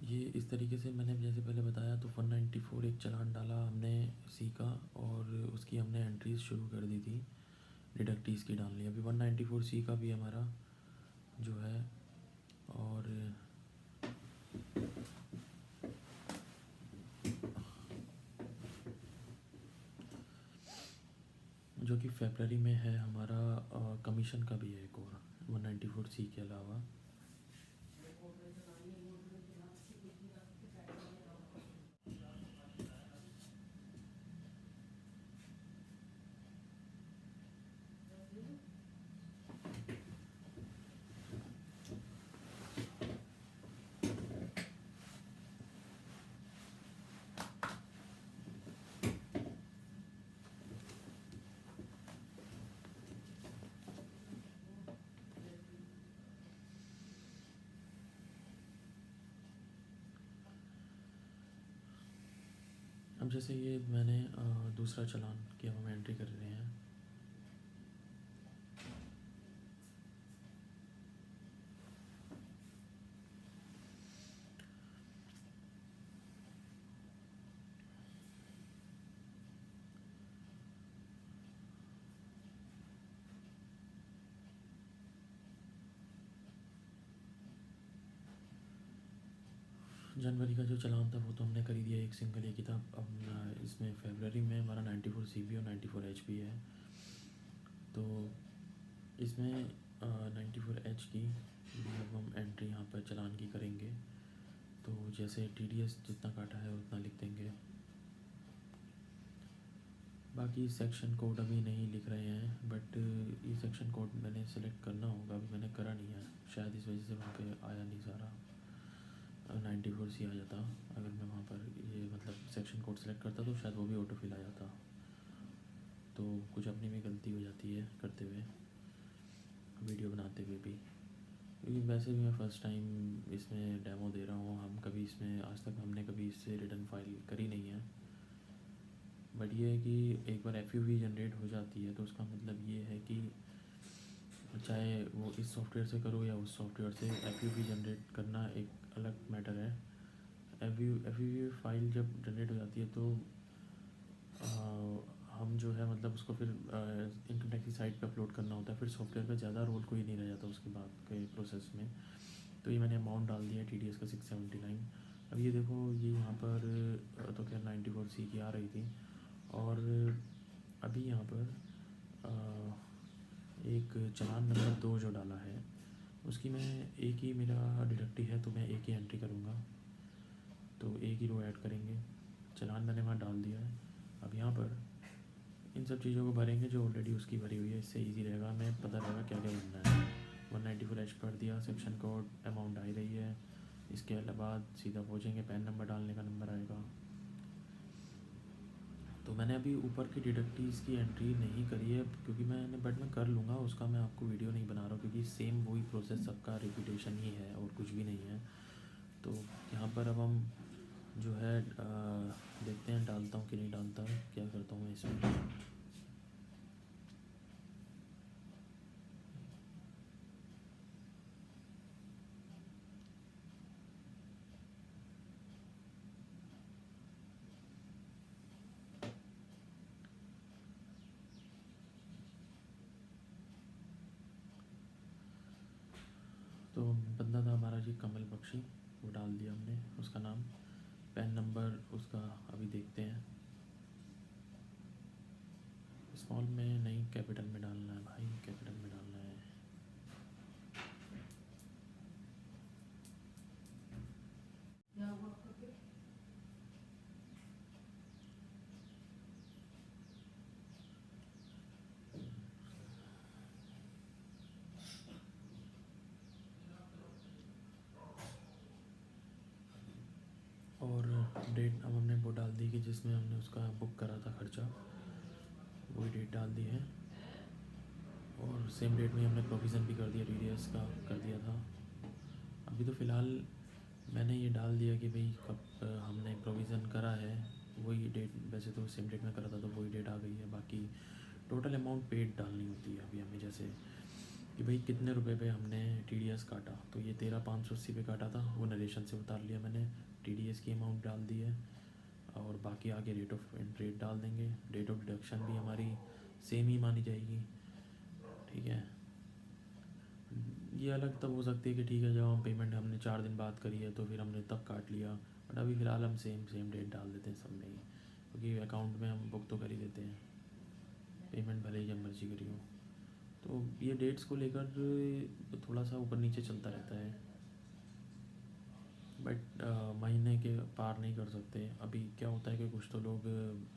ये इस तरीके से मैंने जैसे पहले बताया, तो 194 एक चालान डाला हमने, सीखा और उसकी हमने एंट्रीज शुरू कर दी थी, डिडक्टीज़ की डाल ली। अभी 194 सी का भी हमारा जो है, और जो कि फेबररी में है हमारा, कमीशन का भी है एक और 194 सी के अलावा। अब जैसे ये मैंने दूसरा चालान की अब हम एंट्री कर रहे हैं। जनवरी का जो चालान था वो तो हमने कर ही दिया, एक सिंगल एक ही था। अब इसमें फेबररी में हमारा 94 सी भी और 94 एच भी है। तो इसमें 94 एच की भी अब हम एंट्री यहाँ पर चालान की करेंगे। तो जैसे TDS जितना काटा है उतना लिख देंगे। बाकी सेक्शन कोड अभी नहीं लिख रहे हैं, बट ये सेक्शन कोड मैंने सेलेक्ट करना होगा, अभी मैंने करा नहीं है, शायद इस वजह से वहाँ पे आया नहीं सारा। 94 सी आ जाता अगर मैं वहाँ पर ये मतलब सेक्शन कोड सेलेक्ट करता, तो शायद वो भी ऑटो फिल आ जाता। तो कुछ अपनी में गलती हो जाती है करते हुए, वीडियो बनाते हुए भी। क्योंकि वैसे भी मैं फ़र्स्ट टाइम इसमें डेमो दे रहा हूँ, हम कभी इसमें आज तक हमने कभी इससे रिटर्न फाइल करी नहीं है। बट ये है कि एक बार FUV जनरेट हो जाती है तो उसका मतलब ये है कि चाहे वो इस सॉफ्टवेयर से करो या उस सॉफ्टवेयर से, FUV जनरेट करना एक अलग मैटर है। FUV फाइल जब जनरेट हो जाती है तो हम जो है मतलब उसको फिर इनकम टैक्स की साइट पे अपलोड करना होता है, फिर सॉफ्टवेयर का ज़्यादा रोल कोई नहीं रह जाता उसके बाद के प्रोसेस में। तो ये मैंने अमाउंट डाल दिया TDS का 679। अब ये देखो, ये यहाँ पर तो खैर 94 सी की आ रही थी, और अभी यहाँ पर एक चालान नंबर 2 जो डाला है उसकी मैं एक ही मेरा डिडक्टी है, तो मैं एक ही एंट्री करूँगा, तो एक ही रो ऐड करेंगे। चालान मैंने वहाँ डाल दिया है। अब यहाँ पर इन सब चीज़ों को भरेंगे जो ऑलरेडी उसकी भरी हुई है, इससे इजी रहेगा, हमें पता रहेगा क्या क्या भरना है। 194H भर दिया, सेक्शन कोड, अमाउंट आ ही रही है। इसके बाद सीधा पहुँचेंगे, पैन नंबर डालने का नंबर आएगा। तो मैंने अभी ऊपर की डिडक्टिव्स की एंट्री नहीं करी है क्योंकि मैं कर लूँगा उसका, मैं आपको वीडियो नहीं बना रहा हूँ क्योंकि सेम वही प्रोसेस सबका रिपीटेशन ही है और कुछ भी नहीं है। तो यहाँ पर अब हम जो है देखते हैं डालता हूँ कि नहीं डालता, क्या करता हूँ मैं इसमें। तो बंदा था हमारा जी कमल बख्शी, वो डाल दिया हमने उसका नाम। पैन नंबर उसका अभी देखते हैं, स्मॉल में नहीं कैपिटल में डालना है भाई, कैपिटल में डालना है। और डेट अब हमने वो डाल दी कि जिसमें हमने उसका बुक करा था खर्चा, वही डेट डाल दी है। और सेम डेट में हमने प्रोविज़न भी कर दिया, TDS का कर दिया था। अभी तो फ़िलहाल मैंने ये डाल दिया कि भाई कब हमने प्रोविज़न करा है वही डेट, वैसे तो सेम डेट में करा था तो वही डेट आ गई है। बाकी टोटल अमाउंट पेड डालनी होती है अभी हमें, जैसे कि भाई कितने रुपए पे हमने TDS काटा, तो ये 13,580 पे काटा था, वो नरेशन से उतार लिया मैंने, TDS की अमाउंट डाल दी है। और बाकी आगे रेट ऑफ रेट डाल देंगे, डेट ऑफ डिडक्शन भी हमारी सेम ही मानी जाएगी, ठीक है। ये अलग तब हो सकती है कि ठीक है जब हम पेमेंट हमने 4 दिन बाद करी है तो फिर हमने तब काट लिया, बट अभी फ़िलहाल हम सेम डेट डाल देते हैं सब में ही, क्योंकि अकाउंट में हम बुक तो कर ही देते हैं, पेमेंट भले ही जब मर्जी करी हो। तो ये डेट्स को लेकर थोड़ा सा ऊपर नीचे चलता रहता है, बट महीने के पार नहीं कर सकते। अभी क्या होता है कि कुछ तो लोग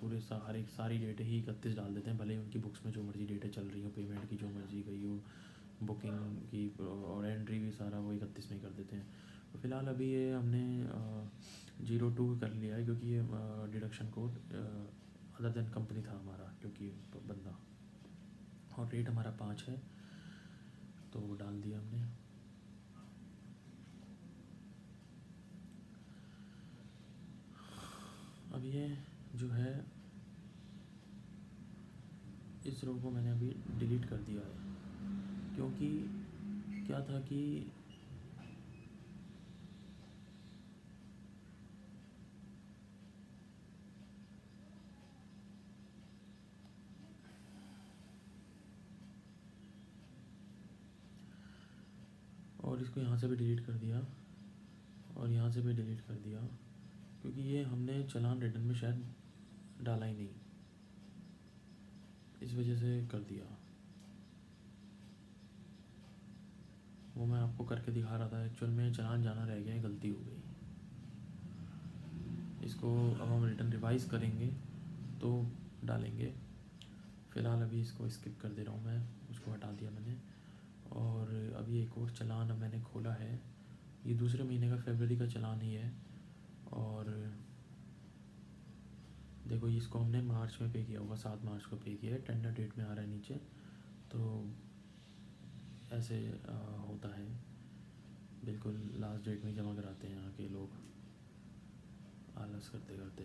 पूरे हर एक सारी डेटें ही 31 डाल देते हैं, भले ही उनकी बुक्स में जो मर्जी डेटें चल रही हो, पेमेंट की जो मर्जी गई हो, बुकिंग की और एंट्री भी सारा वो 31 में ही कर देते हैं। तो फ़िलहाल अभी ये हमने 02 कर लिया है क्योंकि ये deduction code other than company था हमारा, क्योंकि बंदा, और रेट हमारा 5 है तो वो डाल दिया हमने। अब ये जो है इस रो को मैंने अभी डिलीट कर दिया है, क्योंकि क्या था कि और इसको यहाँ से भी डिलीट कर दिया और यहाँ से भी डिलीट कर दिया, क्योंकि ये हमने चलान रिटर्न में शायद डाला ही नहीं, इस वजह से कर दिया। वो मैं आपको करके दिखा रहा था, एक्चुअल में चलान जाना रह गया है, गलती हो गई। इसको अब हम रिटर्न रिवाइज़ करेंगे तो डालेंगे, फ़िलहाल अभी इसको स्किप कर दे रहा हूँ मैं, उसको हटा दिया मैंने। और अभी एक और चलान अब मैंने खोला है, ये दूसरे महीने का फरवरी का चलान ही है। और देखो इसको हमने मार्च में पे किया होगा, 7 मार्च को पे किया है, टेंडर डेट में आ रहा है नीचे। तो ऐसे होता है, बिल्कुल लास्ट डेट में जमा कराते हैं यहाँ के लोग आलस करते करते।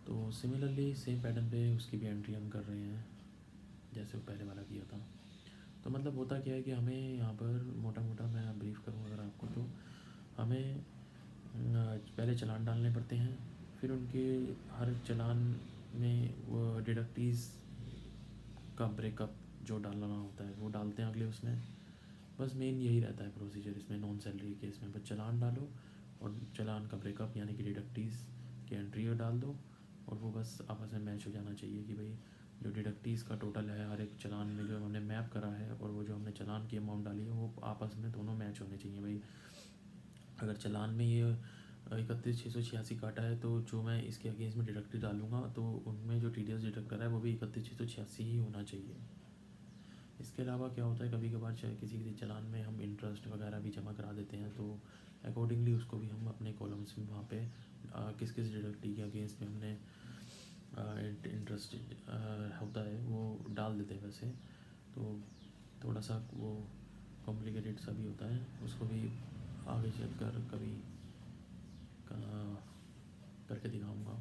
तो सिमिलरली सेम पैटर्न पे उसकी भी एंट्री हम कर रहे हैं जैसे वो पहले वाला किया था। तो मतलब होता क्या है कि हमें यहाँ पर मोटा मोटा मैं ब्रीफ करूँ अगर आपको, तो हमें पहले चलान डालने पड़ते हैं, फिर उनके हर चलान में वो डिडक्टिव्स का ब्रेकअप जो डालना होता है वो डालते हैं अगले उसमें। बस मेन यही रहता है प्रोसीजर इसमें, नॉन सैलरी केस में बस चलान डालो और चलान का ब्रेकअप यानी कि डिडक्टिव्स की एंट्री डाल दो, और वो बस आपस में मैच हो जाना चाहिए कि भाई जो डिडक्टिव्स का टोटल है हर एक चलान में जो हमने मैप करा है और वो जो हमने चलान की अमाउंट डाली है वो आपस में दोनों मैच होने चाहिए। भाई अगर चलान में ये 31,686 काटा है, तो जो मैं इसके अगेंस्ट में डिडक्ट डालूँगा तो उनमें जो TDS डिडक्ट करा है वो भी 31,686 ही होना चाहिए। इसके अलावा क्या होता है, कभी कभार किसी किसी चालान में हम इंटरेस्ट वगैरह भी जमा करा देते हैं, तो अकॉर्डिंगली उसको भी हम अपने कॉलम्स में वहाँ पे किस किस डिडक्टी के अगेंस्ट में हमने इंटरेस्ट होता है वो डाल देते हैं वैसे। तो थोड़ा सा वो कॉम्प्लिकेटेड सा भी होता है, उसको भी आगे चलकर कभी करके दिखाऊंगा।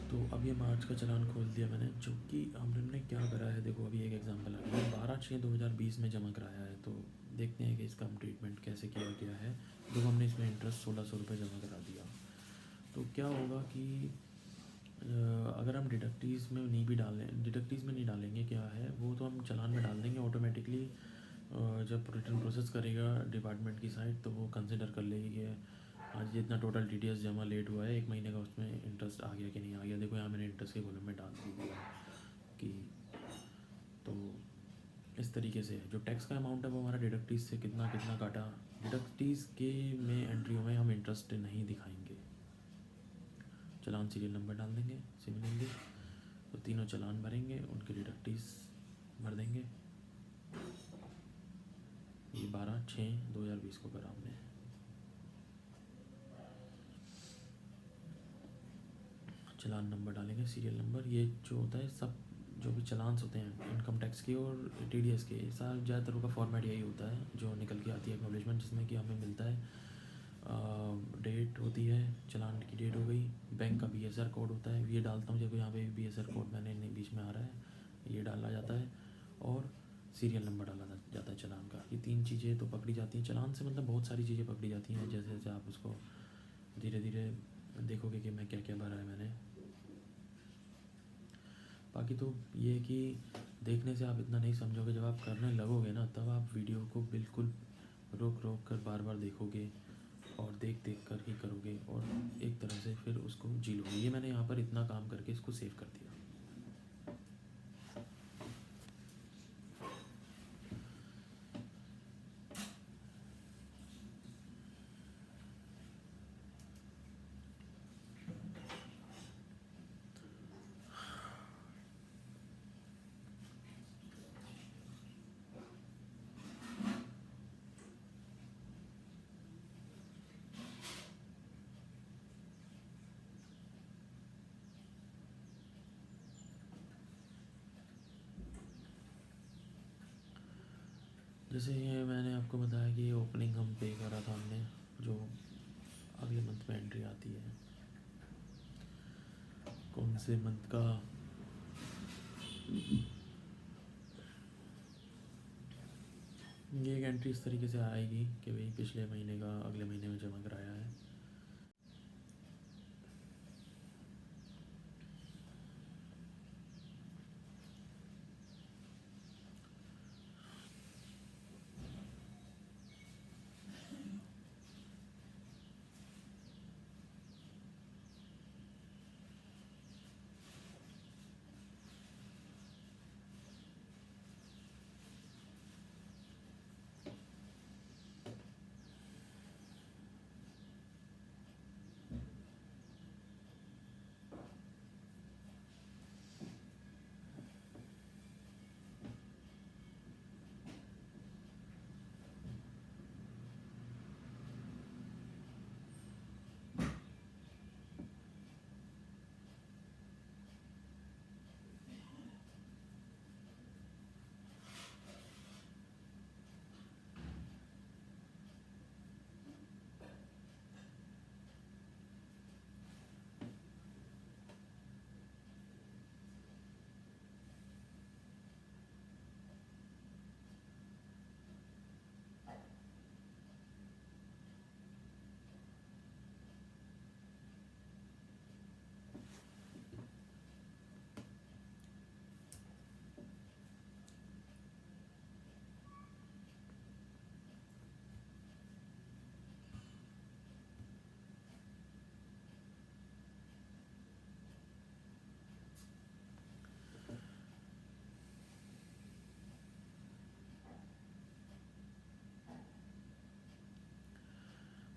तो अभी मार्च का चालान खोल दिया मैंने, जो कि हमने क्या करा है, देखो अभी एक एग्जांपल आ गया, 12/6/2020 में जमा कराया है, तो देखते हैं कि इसका हम ट्रीटमेंट कैसे किया गया है। तो हमने इसमें इंटरेस्ट 1600 रुपये जमा करा दिया। तो क्या होगा कि अगर हम डिडक्टीज़ में नहीं भी डालें, डिडक्टीज़ में नहीं डालेंगे, क्या है वो तो हम चालान में डाल देंगे ऑटोमेटिकली। जब रिटर्न प्रोसेस करेगा डिपार्टमेंट की साइट, तो वो कंसिडर कर लेगी कि आज जितना टोटल TDS जमा लेट हुआ है 1 महीने का, उसमें इंटरेस्ट आ गया कि नहीं आ गया। देखो यहाँ मैंने इंटरेस्ट के कॉलम में डाल दिया कि, तो इस तरीके से जो टैक्स का अमाउंट है वो हमारा डिडक्टीज़ से कितना कितना काटा, डिडक्टीज़ के में एंट्रियों में हम इंटरेस्ट नहीं दिखाएंगे। चालान सीरियल नंबर डाल देंगे सिमिलरली, तो तीनों चालान भरेंगे, उनके डिडक्टीज़ भर देंगे। ये 12/6/2020 को करा हमने। चालान नंबर डालेंगे, सीरियल नंबर, ये जो होता है सब जो भी चालान्स होते हैं इनकम टैक्स के और TDS के, सारा ज़्यादातर का फॉर्मेट यही होता है जो निकल के आती है एक्नॉलेजमेंट, जिसमें कि हमें मिलता है डेट होती है, चालान की डेट हो गई, बैंक का BSR कोड होता है, ये डालता हूँ जब यहाँ पे BSR कोड मैंने बीच में आ रहा है, ये डाला जाता है, और सीरियल नंबर डाला जाता है चालान का। ये 3 चीज़ें तो पकड़ी जाती हैं चालान से, मतलब बहुत सारी चीज़ें पकड़ी जाती हैं, जैसे जैसे आप उसको धीरे धीरे देखोगे कि मैं क्या क्या भरा है मैंने। बाकी तो ये कि देखने से आप इतना नहीं समझोगे, जब आप करने लगोगे ना तब आप वीडियो को बिल्कुल रोक रोक कर बार बार देखोगे और देख देख कर ही करोगे, और एक तरह से फिर उसको जी लोगे। ये मैंने यहाँ पर इतना काम करके इसको सेव कर दिया। जैसे ये मैंने आपको बताया कि ओपनिंग हम पे करा था हमने, जो अगले मंथ में एंट्री आती है, कौन से मंथ का, ये एक एंट्री इस तरीके से आएगी कि भाई पिछले महीने का अगले महीने में जमा कराया है।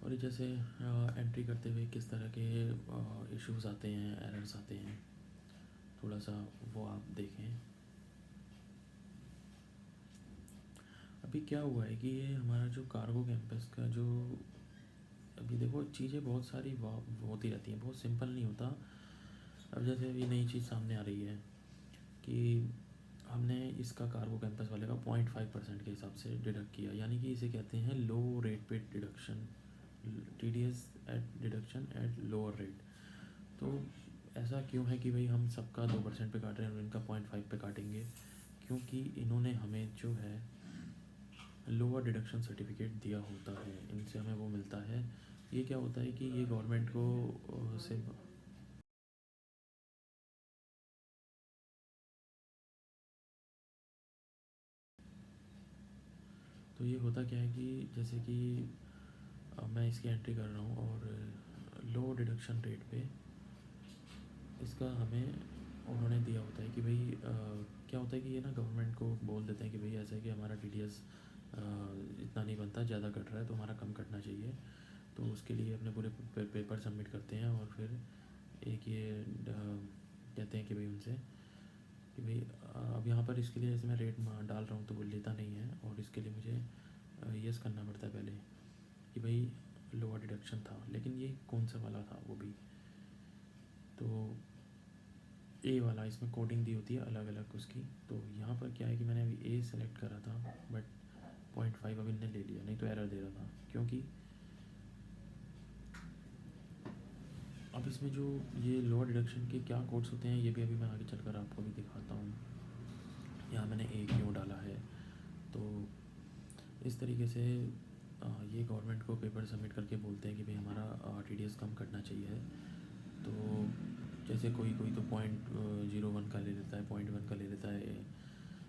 और ये जैसे एंट्री करते हुए किस तरह के इश्यूज आते हैं, एरर्स आते हैं, थोड़ा सा वो आप देखें। अभी क्या हुआ है कि ये हमारा जो कार्गो कैंपस का जो, अभी देखो चीज़ें बहुत सारी होती रहती हैं, बहुत सिंपल नहीं होता। अब जैसे अभी नई चीज़ सामने आ रही है कि हमने इसका कार्गो कैंपस वाले का 0.5% के हिसाब से डिडक्ट किया, यानी कि इसे कहते हैं लो रेट पे deduction, TDS at deduction at lower rate. तो ऐसा क्यों है कि भाई हम सबका 2% पे काट रहे हैं और इनका 0.5 पे काटेंगे? क्योंकि इन्होंने हमें जो है लोअर डिडक्शन सर्टिफिकेट दिया होता है, इनसे हमें वो मिलता है। ये क्या होता है कि ये गवर्नमेंट को से, तो ये होता क्या है कि जैसे कि मैं इसकी एंट्री कर रहा हूँ और लो डिडक्शन रेट पे इसका हमें उन्होंने दिया होता है कि भाई क्या होता है कि ये ना गवर्नमेंट को बोल देते हैं कि भाई ऐसा है कि हमारा TDS इतना नहीं बनता, ज़्यादा कट रहा है, तो हमारा कम कटना चाहिए। तो उसके लिए अपने पूरे पेपर सबमिट करते हैं और फिर एक ये कहते हैं कि भाई उनसे कि भाई अब यहाँ पर इसके लिए जैसे मैं रेट डाल रहा हूँ तो वो लेता नहीं है, और इसके लिए मुझे यस करना पड़ता है पहले कि भाई लोअर डिडक्शन था, लेकिन ये कौन सा वाला था वो भी, तो ए वाला, इसमें कोडिंग दी होती है अलग अलग उसकी। तो यहाँ पर क्या है कि मैंने अभी ए सेलेक्ट करा था, बट 0.5 अब इनने ले लिया, नहीं तो एरर दे रहा था। क्योंकि अब इसमें जो ये लोअर डिडक्शन के क्या कोड्स होते हैं ये भी अभी मैं आगे चलकर आपको भी दिखाता हूँ। यहाँ मैंने ए क्यों डाला है, तो इस तरीके से ये गवर्नमेंट को पेपर सबमिट करके बोलते हैं कि भाई हमारा TDS कम करना चाहिए। तो जैसे कोई कोई तो 0.01 का ले लेता है, 0.1 का ले लेता है,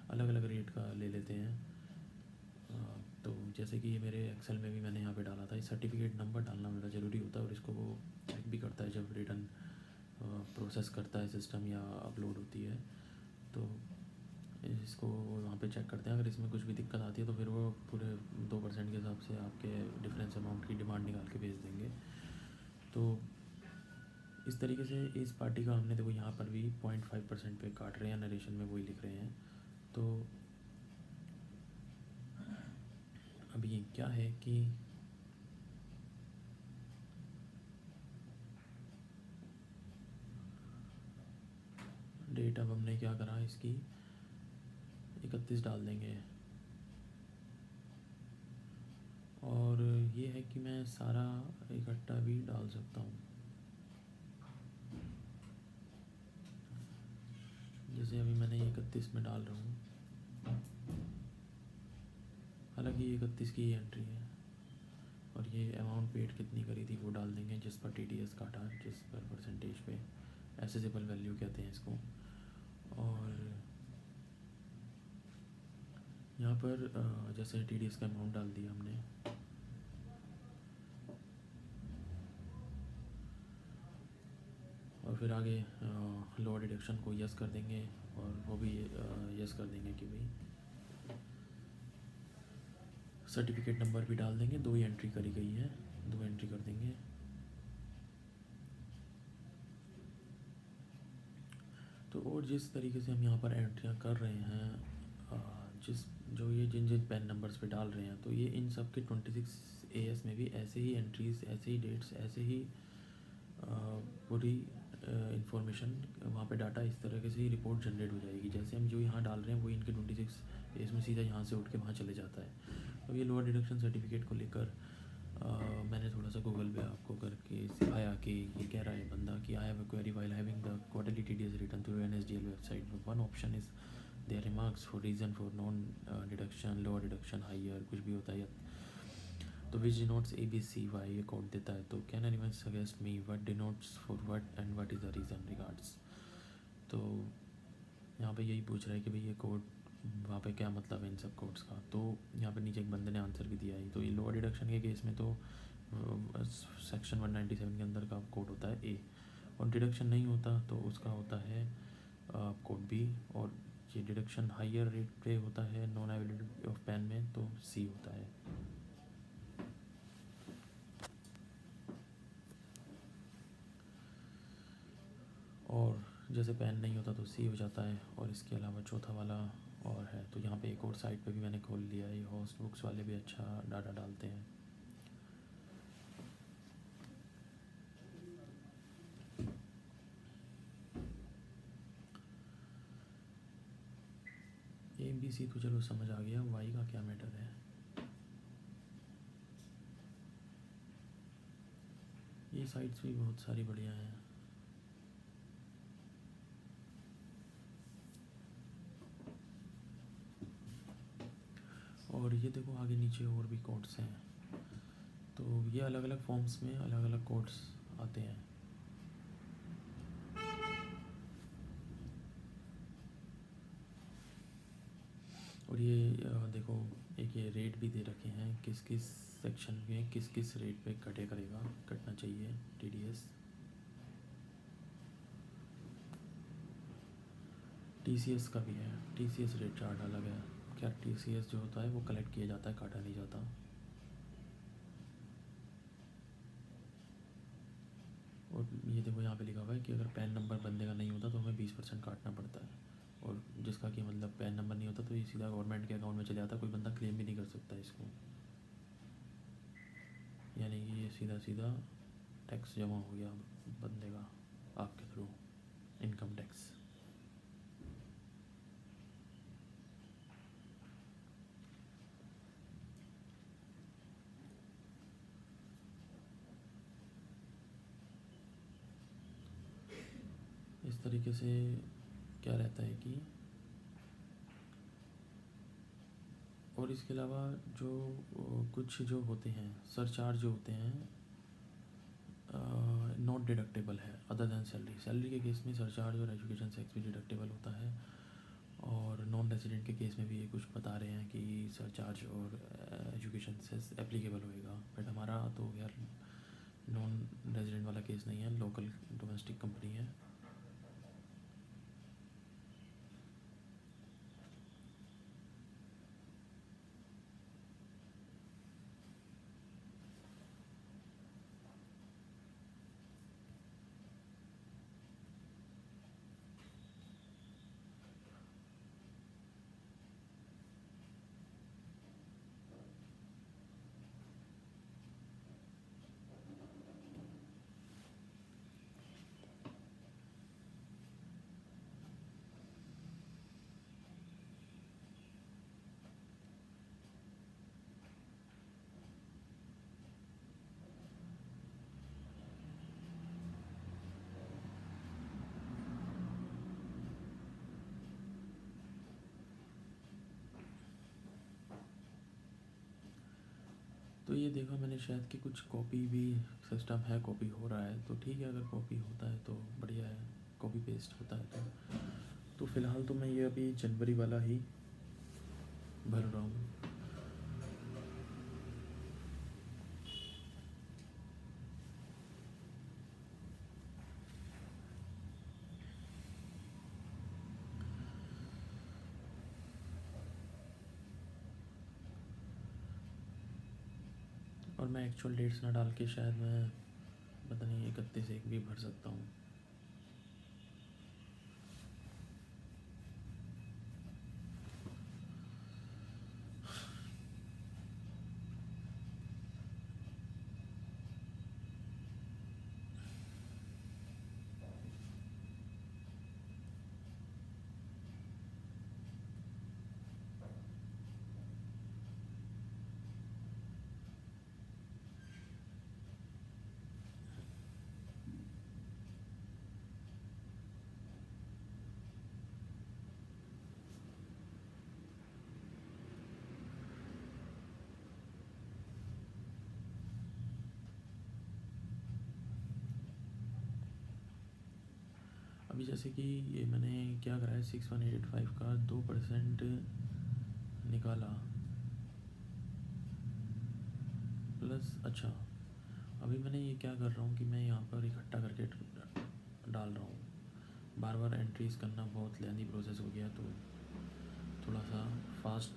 अलग अलग रेट का ले लेते हैं। तो जैसे कि ये मेरे एक्सेल में भी मैंने यहाँ पे डाला था, इस सर्टिफिकेट नंबर डालना मेरा ज़रूरी होता है, और इसको वो चेक भी करता है जब रिटर्न प्रोसेस करता है सिस्टम या अपलोड होती है। तो इसको वहाँ पे चेक करते हैं, अगर इसमें कुछ भी दिक्कत आती है तो फिर वो पूरे 2% के हिसाब से आपके डिफरेंस अमाउंट की डिमांड निकाल के भेज देंगे। तो इस तरीके से इस पार्टी का हमने देखो यहाँ पर भी 0.5% पे काट रहे हैं, नरेशन में वही लिख रहे हैं। तो अभी क्या है कि डेट अब हमने क्या करा, इसकी 31 डाल देंगे। और ये है कि मैं सारा इकट्ठा भी डाल सकता हूँ, जैसे अभी मैंने 31 में डाल रहा हूँ, हालांकि 31 की एंट्री है, और ये अमाउंट पेड कितनी करी थी वो डाल देंगे जिस पर TDS काटा, जिस पर परसेंटेज पे, एसेसिबल वैल्यू कहते हैं इसको। और यहाँ पर जैसे TDS का अमाउंट डाल दिया हमने, और फिर आगे लोअर डिडक्शन को यस कर देंगे, और वो भी यस कर देंगे कि भाई सर्टिफिकेट नंबर भी डाल देंगे, 2 ही एंट्री करी गई है, 2 एंट्री कर देंगे। तो और जिस तरीके से हम यहाँ पर एंट्रियाँ कर रहे हैं, जिस जो ये जिन जिन पेन नंबर्स पे डाल रहे हैं, तो ये इन सब के 26 AS में भी ऐसे ही एंट्रीज, ऐसे ही डेट्स, ऐसे ही पूरी इंफॉर्मेशन वहाँ पे डाटा इस तरीके से ही रिपोर्ट जनरेट हो जाएगी। जैसे हम जो यहाँ डाल रहे हैं वही इनके 26 AS में सीधा यहाँ से उठ के वहाँ चले जाता है। तो ये लोअर डिडक्शन सर्टिफिकेट को लेकर मैंने थोड़ा सा गूगल पे आपको करके सिखाया कि ये कह रहा है बंदा कि I have a query while having the quarterly TDS return through NSDL website, one option is there remarks for reason for non deduction, lower deduction, higher कुछ भी होता है, तो विच डिनोट्स ABCY ये कोड देता है। तो can anyone suggest me what denotes for what and what is the reason regards. तो यहाँ पे यही पूछ रहा है कि भाई ये कोड वहाँ पे क्या मतलब है इन सब कोड्स का। तो यहाँ पे नीचे एक बंदे ने आंसर भी दिया है। तो ये लोअर डिडक्शन के केस में तो सेक्शन 197 के अंदर का कोड होता है A, और डिडक्शन नहीं होता तो उसका होता है कोड B, और ये डिडक्शन हाइयर रेट पे होता है नॉन अवेलेबिलिटी ऑफ पैन में तो C होता है। और जैसे पेन नहीं होता तो सी हो जाता है। और इसके अलावा चौथा वाला और है, तो यहाँ पे एक और साइट पे भी मैंने खोल लिया है। ये होस्ट बुक्स वाले भी अच्छा डाटा डालते हैं। ए बी सी तो चलो समझ आ गया, वाई का क्या मैटर है। ये साइट्स भी बहुत सारी बढ़िया हैं। और ये देखो आगे नीचे और भी कोड्स हैं, तो ये अलग अलग फॉर्म्स में अलग अलग कोड्स आते हैं। और ये देखो एक ये रेट भी दे रखे हैं, किस किस सेक्शन में किस किस रेट पे कटना चाहिए TDS। TCS का भी है, TCS रेट चार्ट अलग है। क्या TCS जो होता है वो कलेक्ट किया जाता है, काटा नहीं जाता। और ये देखो यहाँ पे लिखा हुआ है कि अगर पैन नंबर बंदे का नहीं होता तो हमें 20% काटना पड़ता है। और जिसका कि मतलब पैन नंबर नहीं होता तो ये सीधा गवर्नमेंट के अकाउंट में चले जाता है, कोई बंदा क्लेम भी नहीं कर सकता इसको। यानी कि ये सीधा सीधा टैक्स जमा हो गया बंदे का आपके थ्रू, इनकम टैक्स। इस तरीके से क्या रहता है कि, और इसके अलावा जो कुछ जो होते हैं सरचार्ज जो होते हैं नॉट डिडक्टेबल है अदर दैन सैलरी। सैलरी के केस में सरचार्ज और एजुकेशन टैक्स भी डिडक्टेबल होता है। और नॉन रेजिडेंट के केस में भी ये कुछ बता रहे हैं कि सरचार्ज और एजुकेशन सेस एप्लीकेबल होएगा। बट हमारा तो यार नॉन रेजिडेंट वाला केस नहीं है, लोकल डोमेस्टिक कंपनी है। तो ये देखा मैंने शायद कि कुछ कॉपी भी सिस्टम है, कॉपी हो रहा है तो ठीक है। अगर कॉपी होता है तो बढ़िया है, कॉपी पेस्ट होता है तो फ़िलहाल तो मैं ये अभी जनवरी वाला ही भर रहा हूँ। और मैं एक्चुअल डेट्स ना डाल के शायद मैं पता नहीं 31/1 भी भर सकता हूँ। अभी जैसे कि ये मैंने क्या करा है 6185 का 2% निकाला प्लस। अच्छा अभी मैंने ये क्या कर रहा हूँ कि मैं यहाँ पर इकट्ठा करके डाल रहा हूँ। बार बार एंट्रीज करना बहुत लेंदी प्रोसेस हो गया, तो थोड़ा सा फास्ट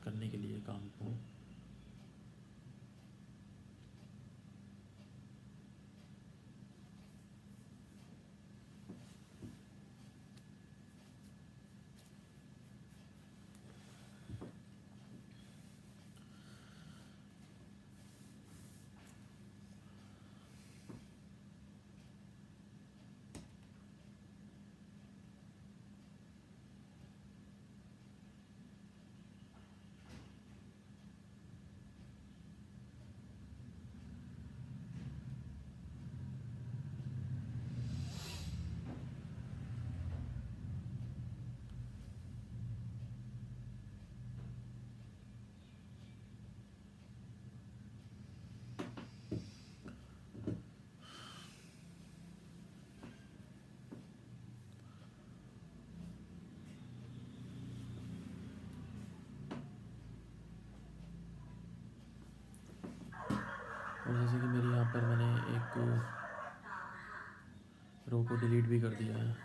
करने के लिए काम को और जैसे कि मेरी यहाँ पर मैंने एक रो को डिलीट भी कर दिया है।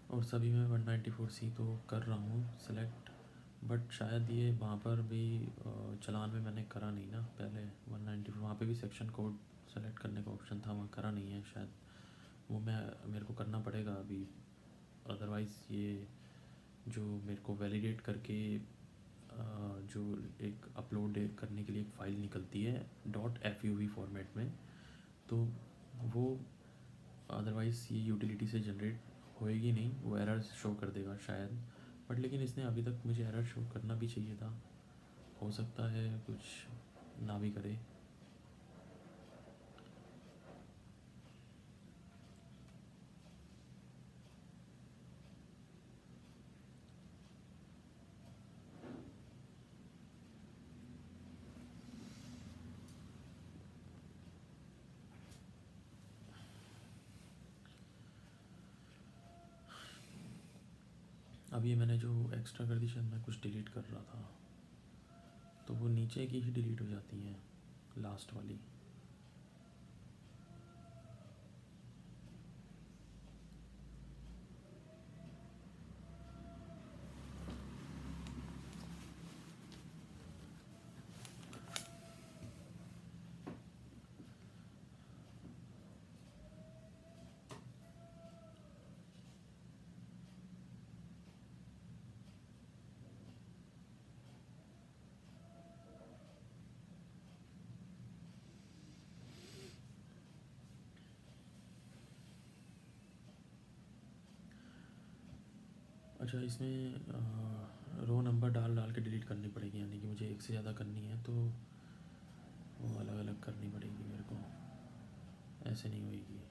और सभी मैं 194C तो कर रहा हूँ सेलेक्ट, बट शायद ये वहाँ पर भी चलान में मैंने करा नहीं ना पहले। 194 वहाँ पे भी सेक्शन कोड सेलेक्ट करने का ऑप्शन था, वहाँ करा नहीं है शायद। वो मेरे को करना पड़ेगा अभी, अदरवाइज़ ये जो मेरे को वैलिडेट करके जो एक अपलोड करने के लिए एक फ़ाइल निकलती है .fuv फॉर्मेट में, तो वो अदरवाइज़ ये यूटिलिटी से जनरेट होएगी नहीं, वो एरर शो कर देगा शायद। बट लेकिन इसने अभी तक मुझे एरर शो करना भी चाहिए था, हो सकता है कुछ ना भी करे। अब ये मैंने जो एक्स्ट्रा कर दी, शायद मैं कुछ डिलीट कर रहा था, तो वो नीचे की ही डिलीट हो जाती हैं, लास्ट वाली। अच्छा, इसमें रो नंबर डाल डाल के डिलीट करनी पड़ेगी, यानी कि मुझे एक से ज़्यादा करनी है तो वो अलग अलग करनी पड़ेगी मेरे को, ऐसे नहीं होएगी।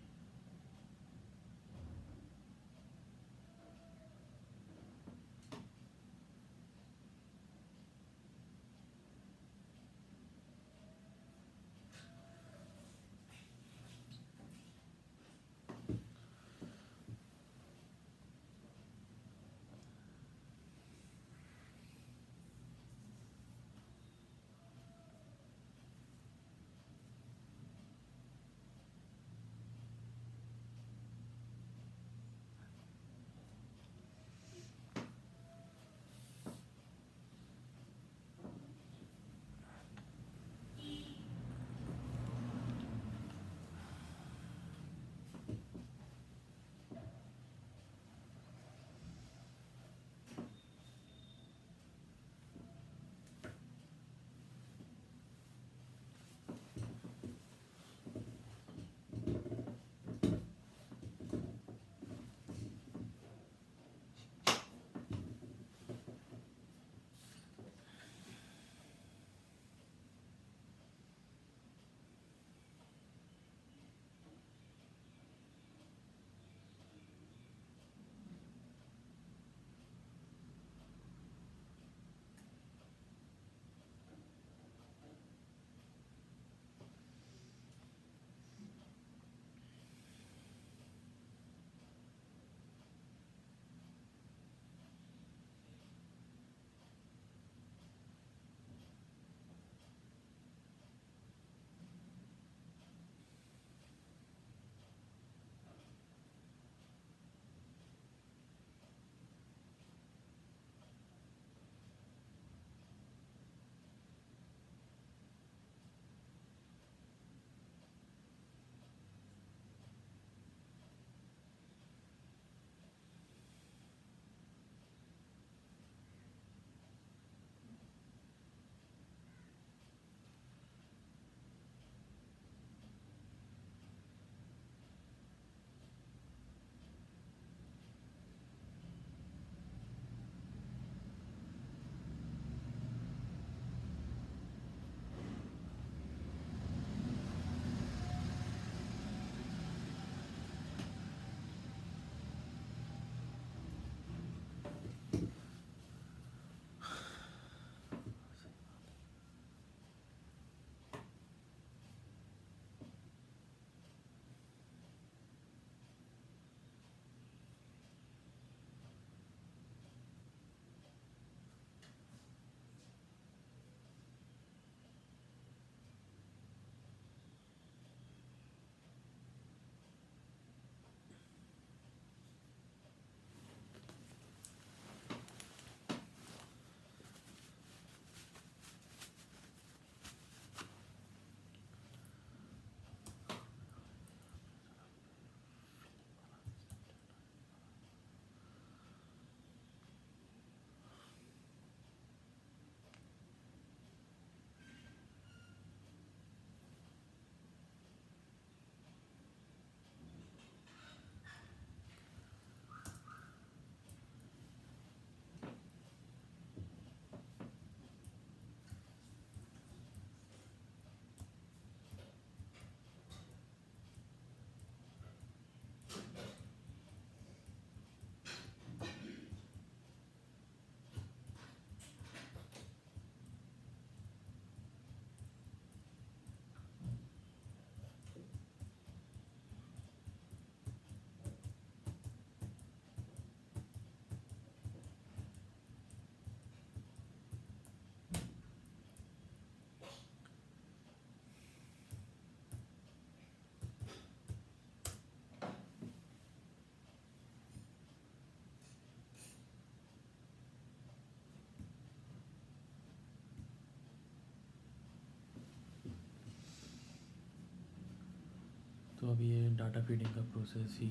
अभी ये डाटा फीडिंग का प्रोसेस ही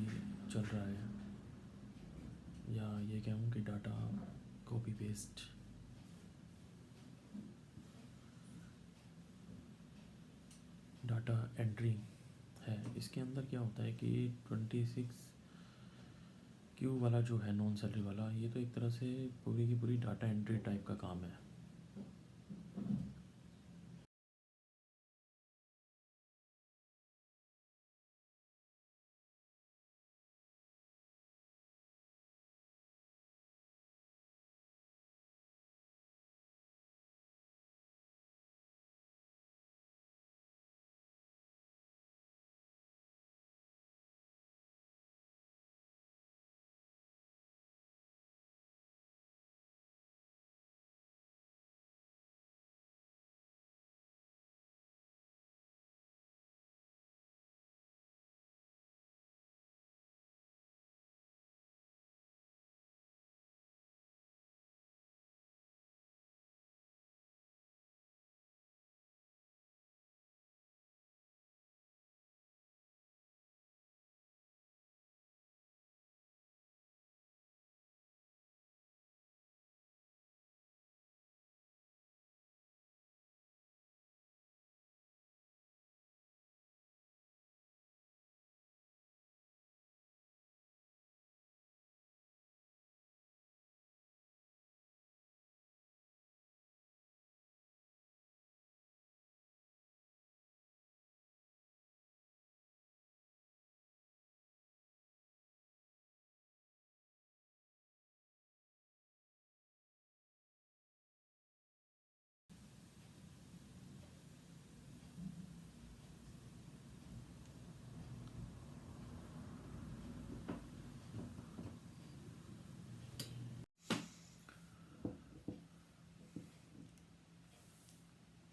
चल रहा है, या ये कहूँ कि data copy paste. Data entry है। इसके अंदर क्या होता है कि 26Q वाला जो है नॉन सैलरी वाला, ये तो एक तरह से पूरी की पूरी डाटा एंट्री टाइप का काम है।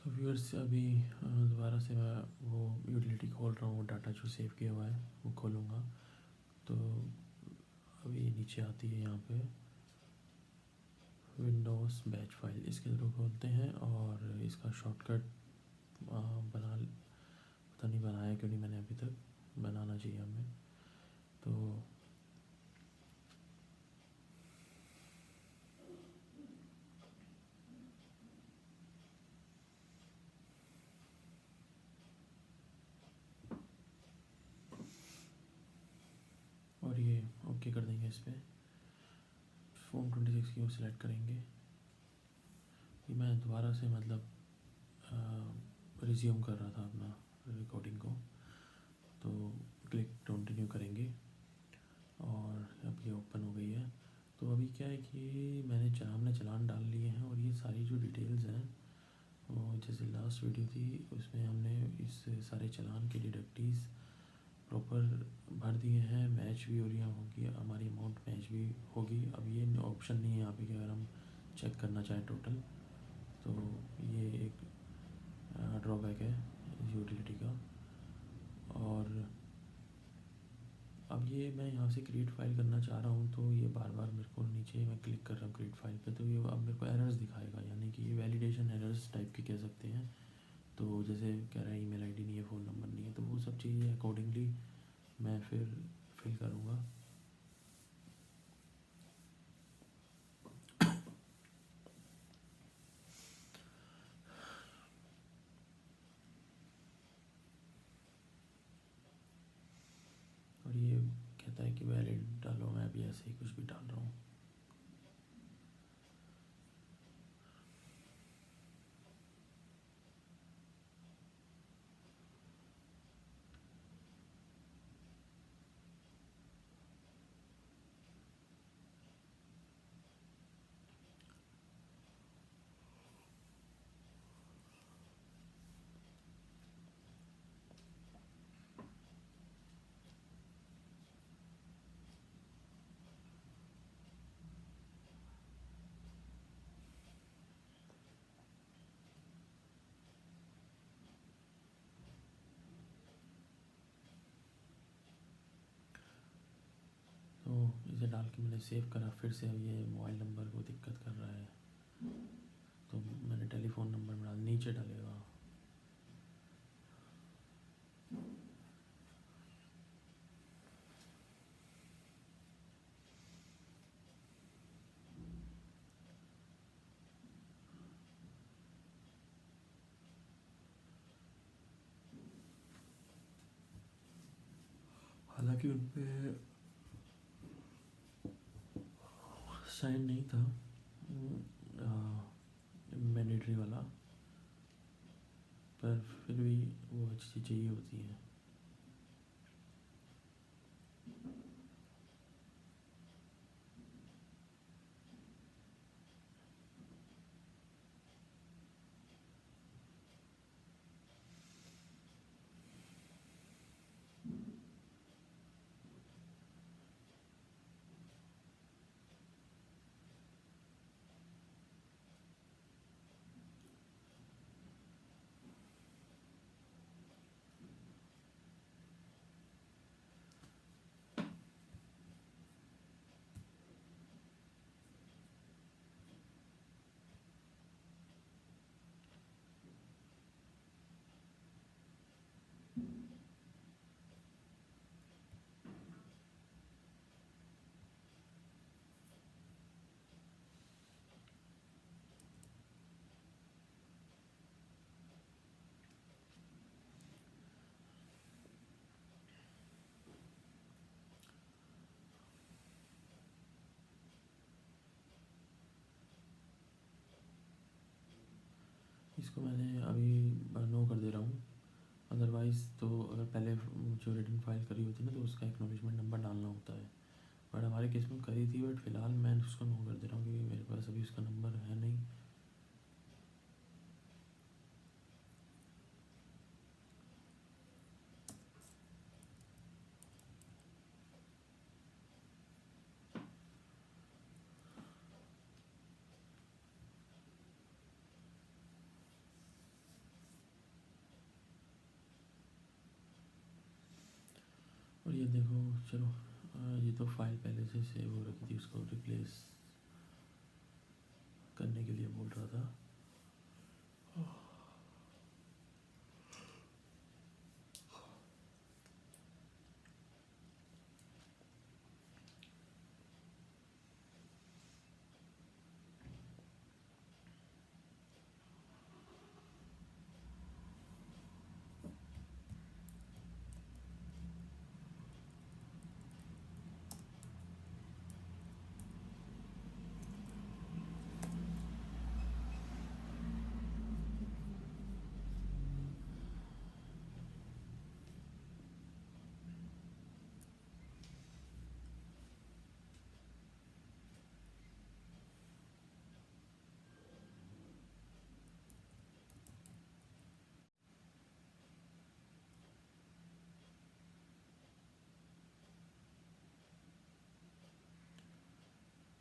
तो व्यूअर्स, अभी दोबारा से मैं वो यूटिलिटी खोल रहा हूँ, डाटा जो सेव किया हुआ है वो खोलूँगा। तो अभी नीचे आती है यहाँ पे विंडोज़ बैच फाइल, इसके थ्रू खोलते हैं और इसका शॉर्टकट पता नहीं बनाया क्यों नहीं मैंने अभी तक, बनाना चाहिए हमें। तो और ये ओके कर देंगे, इस पर फॉर्म 26 की सिलेक्ट करेंगे। ये मैं दोबारा से मतलब रिज्यूम कर रहा था अपना रिकॉर्डिंग को, तो क्लिक कंटिन्यू करेंगे और अब ये ओपन हो गई है। तो अभी क्या है कि हमने चलान डाल लिए हैं और ये सारी जो डिटेल्स हैं वो जैसे लास्ट वीडियो थी उसमें हमने इस सारे चलान के डिडक्टिव्स प्रॉपर भर दिए हैं, मैच भी हो रही होगी हमारी अमाउंट, मैच भी होगी। अब ये ऑप्शन नहीं है यहाँ पे कि अगर हम चेक करना चाहें टोटल, तो ये एक ड्रॉबैक है यूटिलिटी का। और अब ये मैं यहाँ से क्रिएट फाइल करना चाह रहा हूँ, तो ये बार बार मेरे को नीचे मैं क्लिक कर रहा हूँ क्रिएट फाइल पे, तो ये अब मेरे को एरर्स दिखाएगा, यानी कि ये वैलिडेशन एरर्स टाइप के कह सकते हैं। तो जैसे कह रहा है ईमेल आईडी नहीं है, फ़ोन नंबर नहीं है, तो वो सब चीज़ें अकॉर्डिंगली मैं फिर फिल करूँगा। और ये कहता है कि वैलिड डालो, मैं भी ऐसे ही कुछ भी डाल रहा हूँ। तो इसे डाल के मैंने सेव करा, फिर से अब ये मोबाइल नंबर को दिक्कत कर रहा है, तो मैंने टेलीफोन नंबर में डाल, नीचे डालेगा। हालांकि उन पे साइन नहीं था मैंडेटरी वाला, पर फिर भी वो चीज़ें चाहिए होती हैं। इसको मैंने अभी नो कर दे रहा हूँ। अदरवाइज़ तो अगर पहले जो रिटर्न फाइल करी होती ना तो उसका एक्नॉलेजमेंट नंबर डालना होता है, बट हमारे केस में करी थी, बट फ़िलहाल मैं उसको नो कर दे रहा हूँ क्योंकि मेरे पास अभी उसका नंबर है नहीं। और ये देखो, चलो ये तो फाइल पहले से सेव हो रखी थी, उसको रिप्लेस करने के लिए बोल रहा था।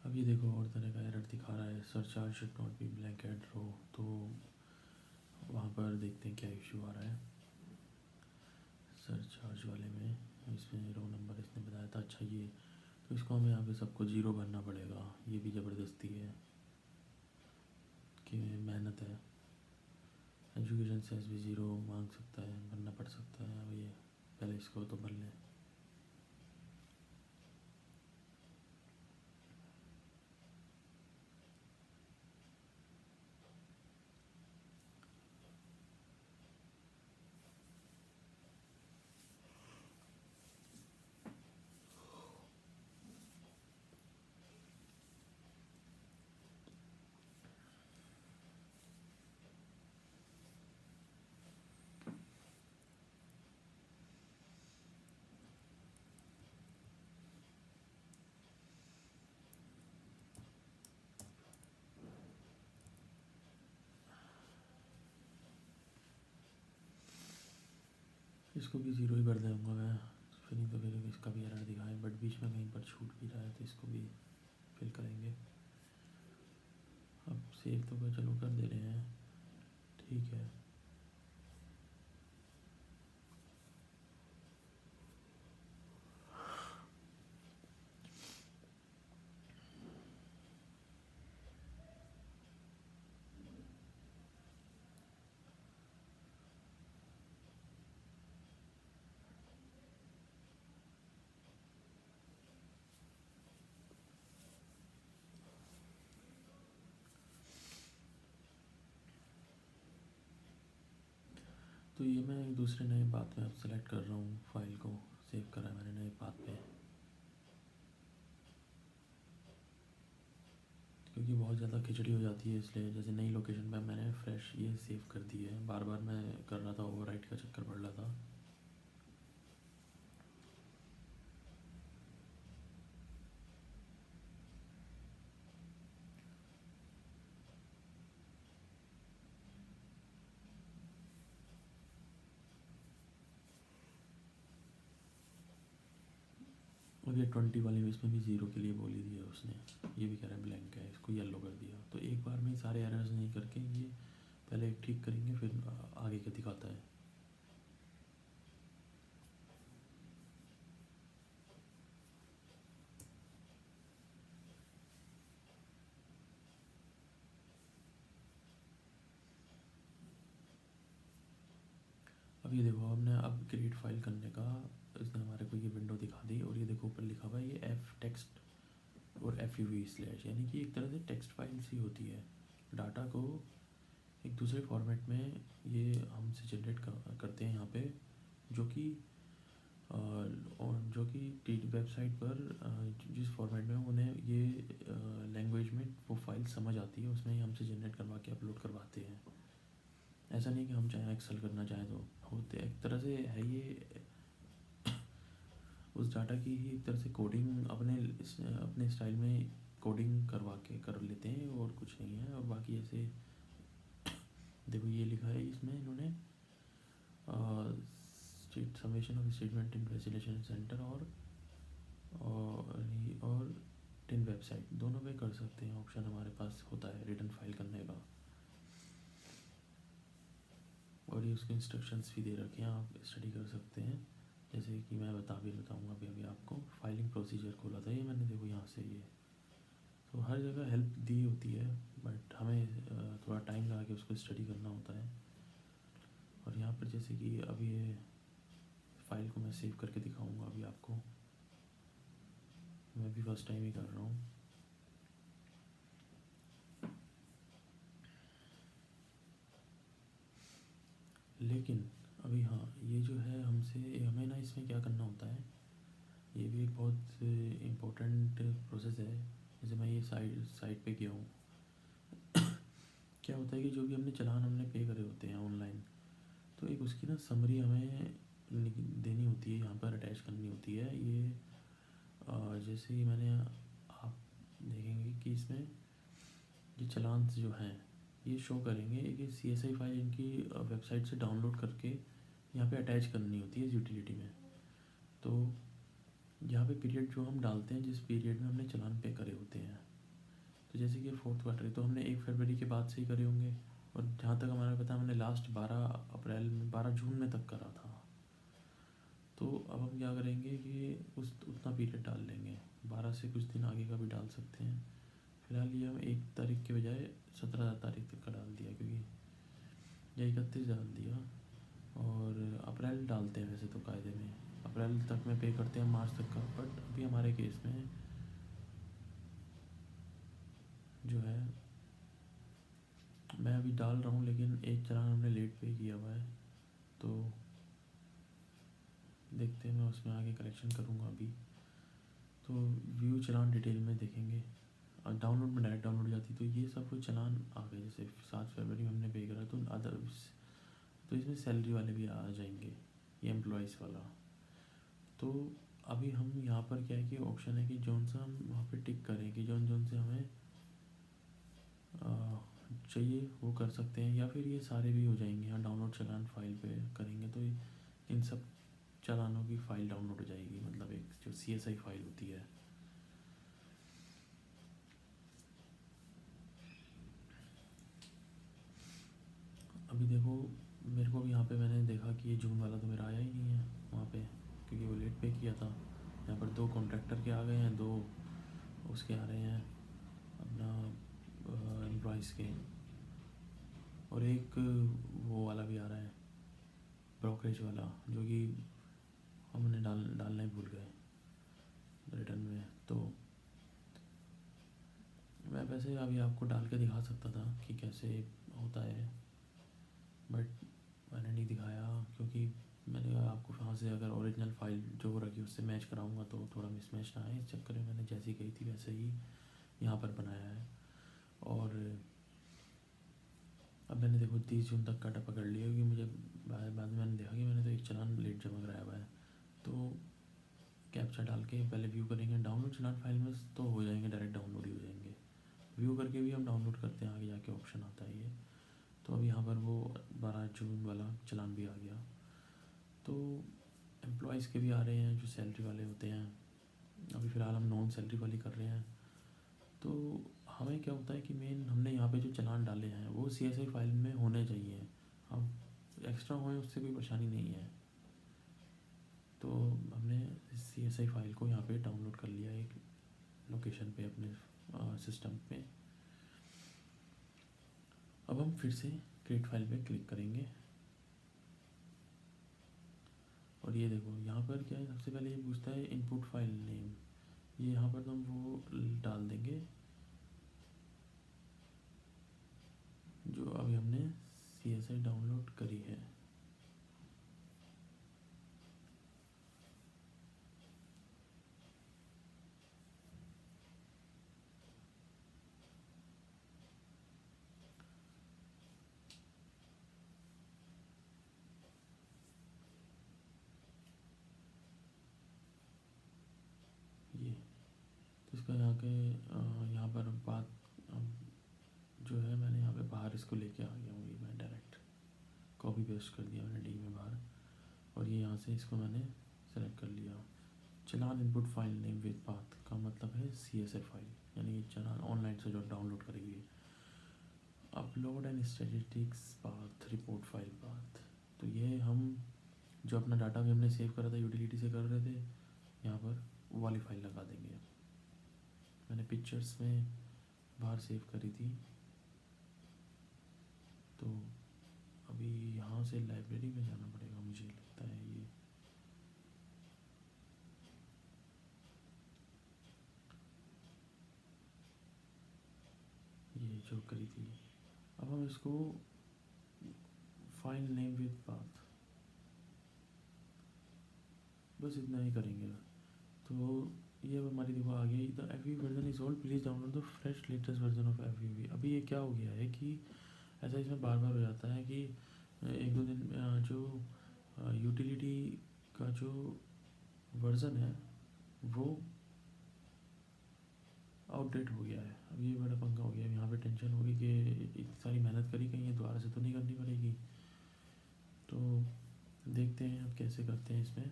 अब ये देखो और तरह का एरर दिखा रहा है, surcharge should not be blank at row. तो वहाँ पर देखते हैं क्या इशू आ रहा है सरचार्ज वाले में। इसमें रो नंबर इसने बताया था, अच्छा ये तो इसको हमें यहाँ पे सबको ज़ीरो भरना पड़ेगा। ये भी ज़बरदस्ती है कि मेहनत है। एजुकेशन सेस भी ज़ीरो मांग सकता है, भरना पड़ सकता है। अब ये पहले इसको तो भर लें। इसको भी ज़ीरो ही भर दूँगा मैं, फिर नहीं तो फिर इसका भी एरर दिखाए, बट बीच में कहीं पर छूट भी रहा है तो इसको भी फिल करेंगे। अब सेव तो चलो कर दे रहे हैं, ठीक है। तो ये मैं एक दूसरे नए बात में अब सेलेक्ट कर रहा हूँ फाइल को, सेव करा है मैंने नए पाथ पे, क्योंकि बहुत ज़्यादा खिचड़ी हो जाती है, इसलिए जैसे नई लोकेशन पे मैंने फ्रेश ये सेव कर दी है। बार बार मैं कर रहा था, ओवरराइट का चक्कर पड़ रहा था। अब ये 20 वाली में इसमें भी 0 के लिए बोल ही दिया उसने, ये भी कह रहा है ब्लैंक है, इसको येलो कर दिया। तो एक बार में ही सारे एरर्स नहीं करके ये पहले एक ठीक करेंगे, फिर आगे का दिखाता है। अब ये देखो, हमने अब क्रिएट फाइल करने का, इसने हमारे को ये विंडो दिखा दी, और ये देखो ऊपर लिखा हुआ है ये एफ टेक्स्ट और FUV/, यानी कि एक तरह से टेक्स्ट फाइल्स ही होती है। डाटा को एक दूसरे फॉर्मेट में ये हमसे जनरेट करते हैं यहाँ पे, जो कि वेबसाइट पर जिस फॉर्मेट में उन्हें ये लैंग्वेज में वो फाइल समझ आती है, उसमें ही हमसे जनरेट करवा के अपलोड करवाते हैं। ऐसा नहीं कि हम चाहे एक्सेल करना चाहें तो होते, एक तरह से है ये उस डाटा की ही एक तरह से कोडिंग अपने स्टाइल में कोडिंग करवा के कर लेते हैं, और कुछ नहीं है। और बाकी ऐसे देखो ये लिखा है इसमें इन्होंने summation of statement in facilitation centre और टिन वेबसाइट, दोनों पे कर सकते हैं। ऑप्शन हमारे पास होता है रिटर्न फाइल करने का, और ये उसके इंस्ट्रक्शंस भी दे रखे हैं, आप स्टडी कर सकते हैं। जैसे कि मैं बताऊंगा अभी आपको। फाइलिंग प्रोसीजर खोला था ये मैंने, देखो यहाँ से ये तो हर जगह हेल्प दी होती है, बट हमें थोड़ा टाइम लगा के उसको स्टडी करना होता है। और यहाँ पर जैसे कि अभी ये फाइल को मैं सेव करके दिखाऊंगा अभी आपको, मैं भी फर्स्ट टाइम ही कर रहा हूँ। लेकिन अभी हाँ, ये जो है हमें ना इसमें क्या करना होता है, ये भी एक बहुत इम्पोर्टेंट प्रोसेस है। जैसे मैं ये साइट पे गया हूँ, क्या होता है कि जो भी हमने पे करे होते हैं ऑनलाइन, तो एक उसकी ना समरी हमें देनी होती है, यहाँ पर अटैच करनी होती है। ये जैसे ही आप देखेंगे कि इसमें ये चलान जो हैं ये शो करेंगे कि CSI फाइल इनकी वेबसाइट से डाउनलोड करके यहाँ पे अटैच करनी होती है इस यूटिलिटी में। तो यहाँ पे पीरियड जो हम डालते हैं, जिस पीरियड में हमने चलान पे करे होते हैं, तो जैसे कि 4th क्वार्टर, तो हमने 1 फरवरी के बाद से ही करे होंगे, और जहाँ तक हमारा पता है हमने लास्ट 12 जून में तक करा था। तो अब हम क्या करेंगे कि उतना पीरियड डाल लेंगे, 12 से कुछ दिन आगे का भी डाल सकते हैं। फिलहाल ये हम 1 तारीख के बजाय 17 तारीख तक का डाल दिया, क्योंकि या 31 डाल दिया, और अप्रैल डालते हैं वैसे तो कायदे में, अप्रैल तक में पे करते हैं मार्च तक का। बट अभी हमारे केस में जो है मैं अभी डाल रहा हूँ, लेकिन एक चलान हमने लेट पे किया हुआ है, तो देखते हैं, मैं उसमें आगे करेक्शन करूँगा अभी। तो व्यू चलान डिटेल में देखेंगे, और डाउनलोड में डायरेक्ट डाउनलोड जाती, तो ये सब कुछ चलान आ गए। जैसे 7 फरवरी में हमने पे करा, तो तो इसमें सैलरी वाले भी आ जाएंगे, ये एम्प्लॉयज़ वाला। तो अभी हम यहाँ पर क्या है कि ऑप्शन है कि जौन सा हम वहाँ पे टिक करें कि जौन से हमें चाहिए वो कर सकते हैं, या फिर ये सारे भी हो जाएंगे। यहाँ डाउनलोड चलान फाइल पे करेंगे तो इन सब चलानों की फ़ाइल डाउनलोड हो जाएगी, मतलब एक जो CSI फाइल होती है। अभी देखो, मेरे को भी यहाँ पे मैंने देखा कि ये जून वाला तो मेरा आया ही नहीं है वहाँ पे, क्योंकि वो लेट पे किया था। यहाँ पर 2 कॉन्ट्रैक्टर के आ गए हैं, 2 उसके आ रहे हैं अपना एम्प्लॉइज़ के, और एक वो वाला भी आ रहा है ब्रोकरेज वाला, जो कि हमने डालना ही भूल गए रिटर्न में। तो मैं वैसे अभी आपको डाल के दिखा सकता था कि कैसे होता है, बट मैंने नहीं दिखाया, क्योंकि मैंने कहा आपको वहाँ से अगर ओरिजिनल फ़ाइल जो रखी है उससे मैच कराऊँगा तो थोड़ा मिसमैच ना आए, इस चक्कर में मैंने जैसी कही थी वैसे ही यहाँ पर बनाया है। और अब मैंने देखो 30 जून तक काटा पकड़ लिया, क्योंकि मुझे बाद में मैंने देखा कि मैंने तो एक चालान लेट जमा कराया हुआ है। तो कैप्चा डाल के पहले व्यू करेंगे, डाउनलोड चालान फाइल में तो हो जाएंगे, डायरेक्ट डाउनलोड ही हो जाएंगे। व्यू करके भी हम डाउनलोड करते हैं, आगे जाके ऑप्शन आता है ये। तो अब यहाँ पर वो 12 जून वाला चालान भी आ गया। तो एम्प्लॉयज़ के भी आ रहे हैं जो सैलरी वाले होते हैं। अभी फ़िलहाल हम नॉन सैलरी वाली कर रहे हैं। तो हमें क्या होता है कि मेन हमने यहाँ पे जो चालान डाले हैं वो CSI फाइल में होने चाहिए। अब एक्स्ट्रा होए उससे कोई परेशानी नहीं है। तो हमने CSI फाइल को यहाँ पे डाउनलोड कर लिया एक लोकेशन पे अपने सिस्टम पे। अब हम फिर से क्रिएट फाइल पे क्लिक करेंगे और ये देखो यहाँ पर क्या है, सबसे पहले ये पूछता है इनपुट फाइल नेम। ये यहाँ पर तो हम वो डाल देंगे जो अभी हमने CSI डाउनलोड करी है। ये तो इसका यहाँ के यहाँ पर बात जो है, मैंने यहाँ पे बाहर इसको लेके आ गया हूँ। ये मैं डायरेक्ट कॉपी पेस्ट कर दिया मैंने डी में बाहर, और ये यहाँ से इसको मैंने सेलेक्ट कर लिया। Challan input file name with path का मतलब है CSI फाइल, यानी कि चलान ऑनलाइन से जो डाउनलोड करेगी। Upload and statistics path report file path, तो ये हम जो अपना डाटा भी हमने सेव करा था यूटिलिटी से कर रहे थे, यहाँ पर वो वाली फाइल लगा देंगे। मैंने पिक्चर्स में बाहर सेव करी थी। तो अभी यहाँ से लाइब्रेरी में जाना पड़ेगा मुझे लगता है। ये जो करी थी, अब हम इसको फाइल नेम विद पाथ बस इतना ही करेंगे। तो ये अब हमारी देखो आ गई, the FVV version is old, please download the fresh latest version of FVV। अभी ये क्या हो गया है कि ऐसा इसमें बार बार हो जाता है कि एक दो दिन जो यूटिलिटी का जो वर्ज़न है वो आउटडेट हो गया है। अब ये बड़ा पंगा हो गया है, यहाँ पे टेंशन होगी कि इतनी सारी मेहनत करी, कहीं ये दोबारा से तो नहीं करनी पड़ेगी। तो देखते हैं अब कैसे करते हैं इसमें।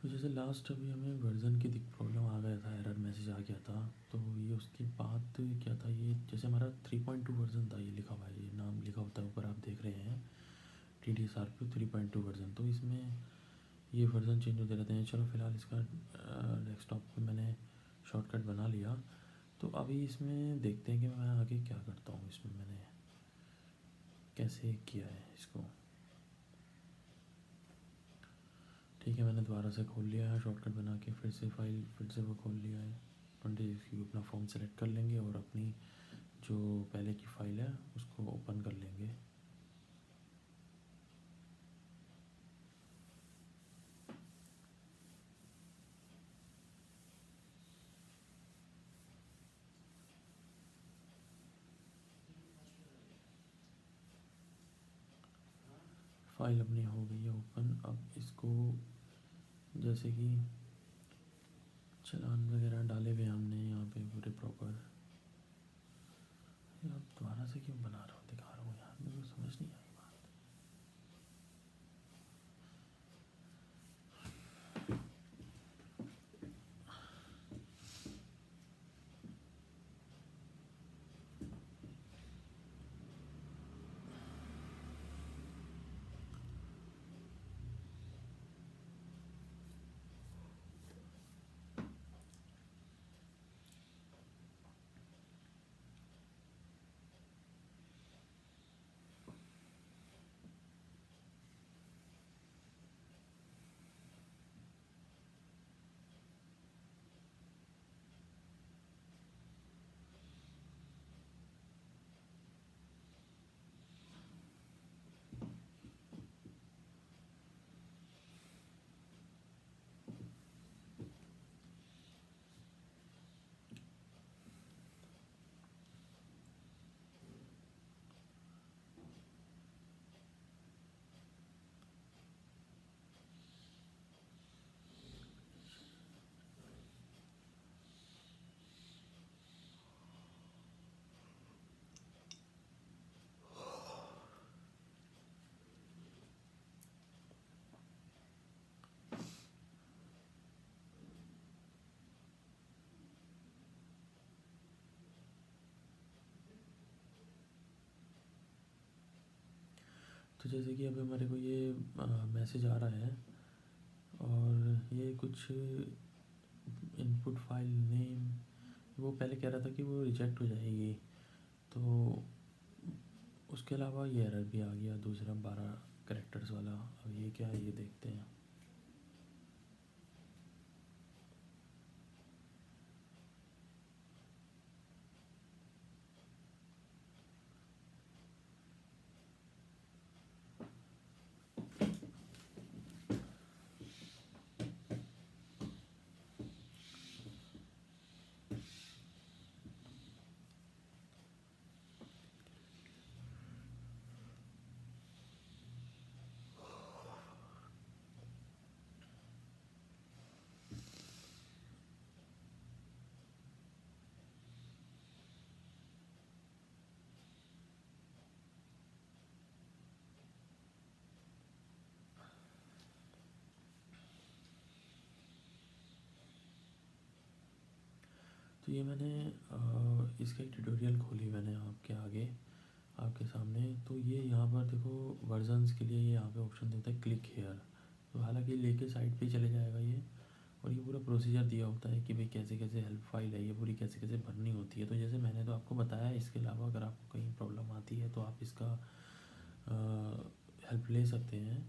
तो जैसे लास्ट अभी हमें वर्ज़न की प्रॉब्लम आ गया था, एरर मैसेज आ गया था। तो ये उसके बाद क्या था, ये जैसे हमारा 3.2 वर्ज़न था, ये लिखा हुआ है, ये नाम लिखा होता है ऊपर आप देख रहे हैं TDSRP 3.2 वर्ज़न। तो इसमें ये वर्ज़न चेंज होते रहते हैं। चलो फ़िलहाल इसका डेस्कटॉप पे मैंने शॉर्टकट बना लिया। तो अभी इसमें देखते हैं कि मैं आगे क्या करता हूँ। इसमें मैंने कैसे किया है इसको। ठीक है, मैंने दोबारा से खोल लिया है शॉर्टकट बना के, फिर से फाइल फिर से वो खोल लिया है। 26 अपना फॉर्म सेलेक्ट कर लेंगे और अपनी जो पहले की फ़ाइल है उसको ओपन कर लेंगे। फाइल अपनी हो गई है ओपन। अब इसको जैसे कि चालान वगैरह डाले हुए हमने यहाँ पे पूरे प्रॉपर। अब दोबारा से क्यों बना रहा हूँ, दिखा रहा हूँ यार, मेरे को समझ नहीं आई बात। तो जैसे कि अभी मेरे को ये मैसेज आ रहा है और ये कुछ इनपुट फाइल नेम, वो पहले कह रहा था कि वो रिजेक्ट हो जाएगी, तो उसके अलावा ये एरर भी आ गया दूसरा 12 कैरेक्टर्स वाला। अब ये क्या है ये देखते हैं। तो ये मैंने इसका एक ट्यूटोरियल खोली मैंने आपके आगे, आपके सामने। तो ये यहाँ पर देखो वर्जन्स के लिए ये यहाँ पे ऑप्शन देता है क्लिक हेयर। तो हालांकि लेके साइट पे ही चले जाएगा ये, और ये पूरा प्रोसीजर दिया होता है कि भाई कैसे कैसे हेल्प फाइल है ये पूरी कैसे कैसे भरनी होती है। तो जैसे मैंने तो आपको बताया, इसके अलावा अगर आपको कहीं प्रॉब्लम आती है तो आप इसका हेल्प ले सकते हैं।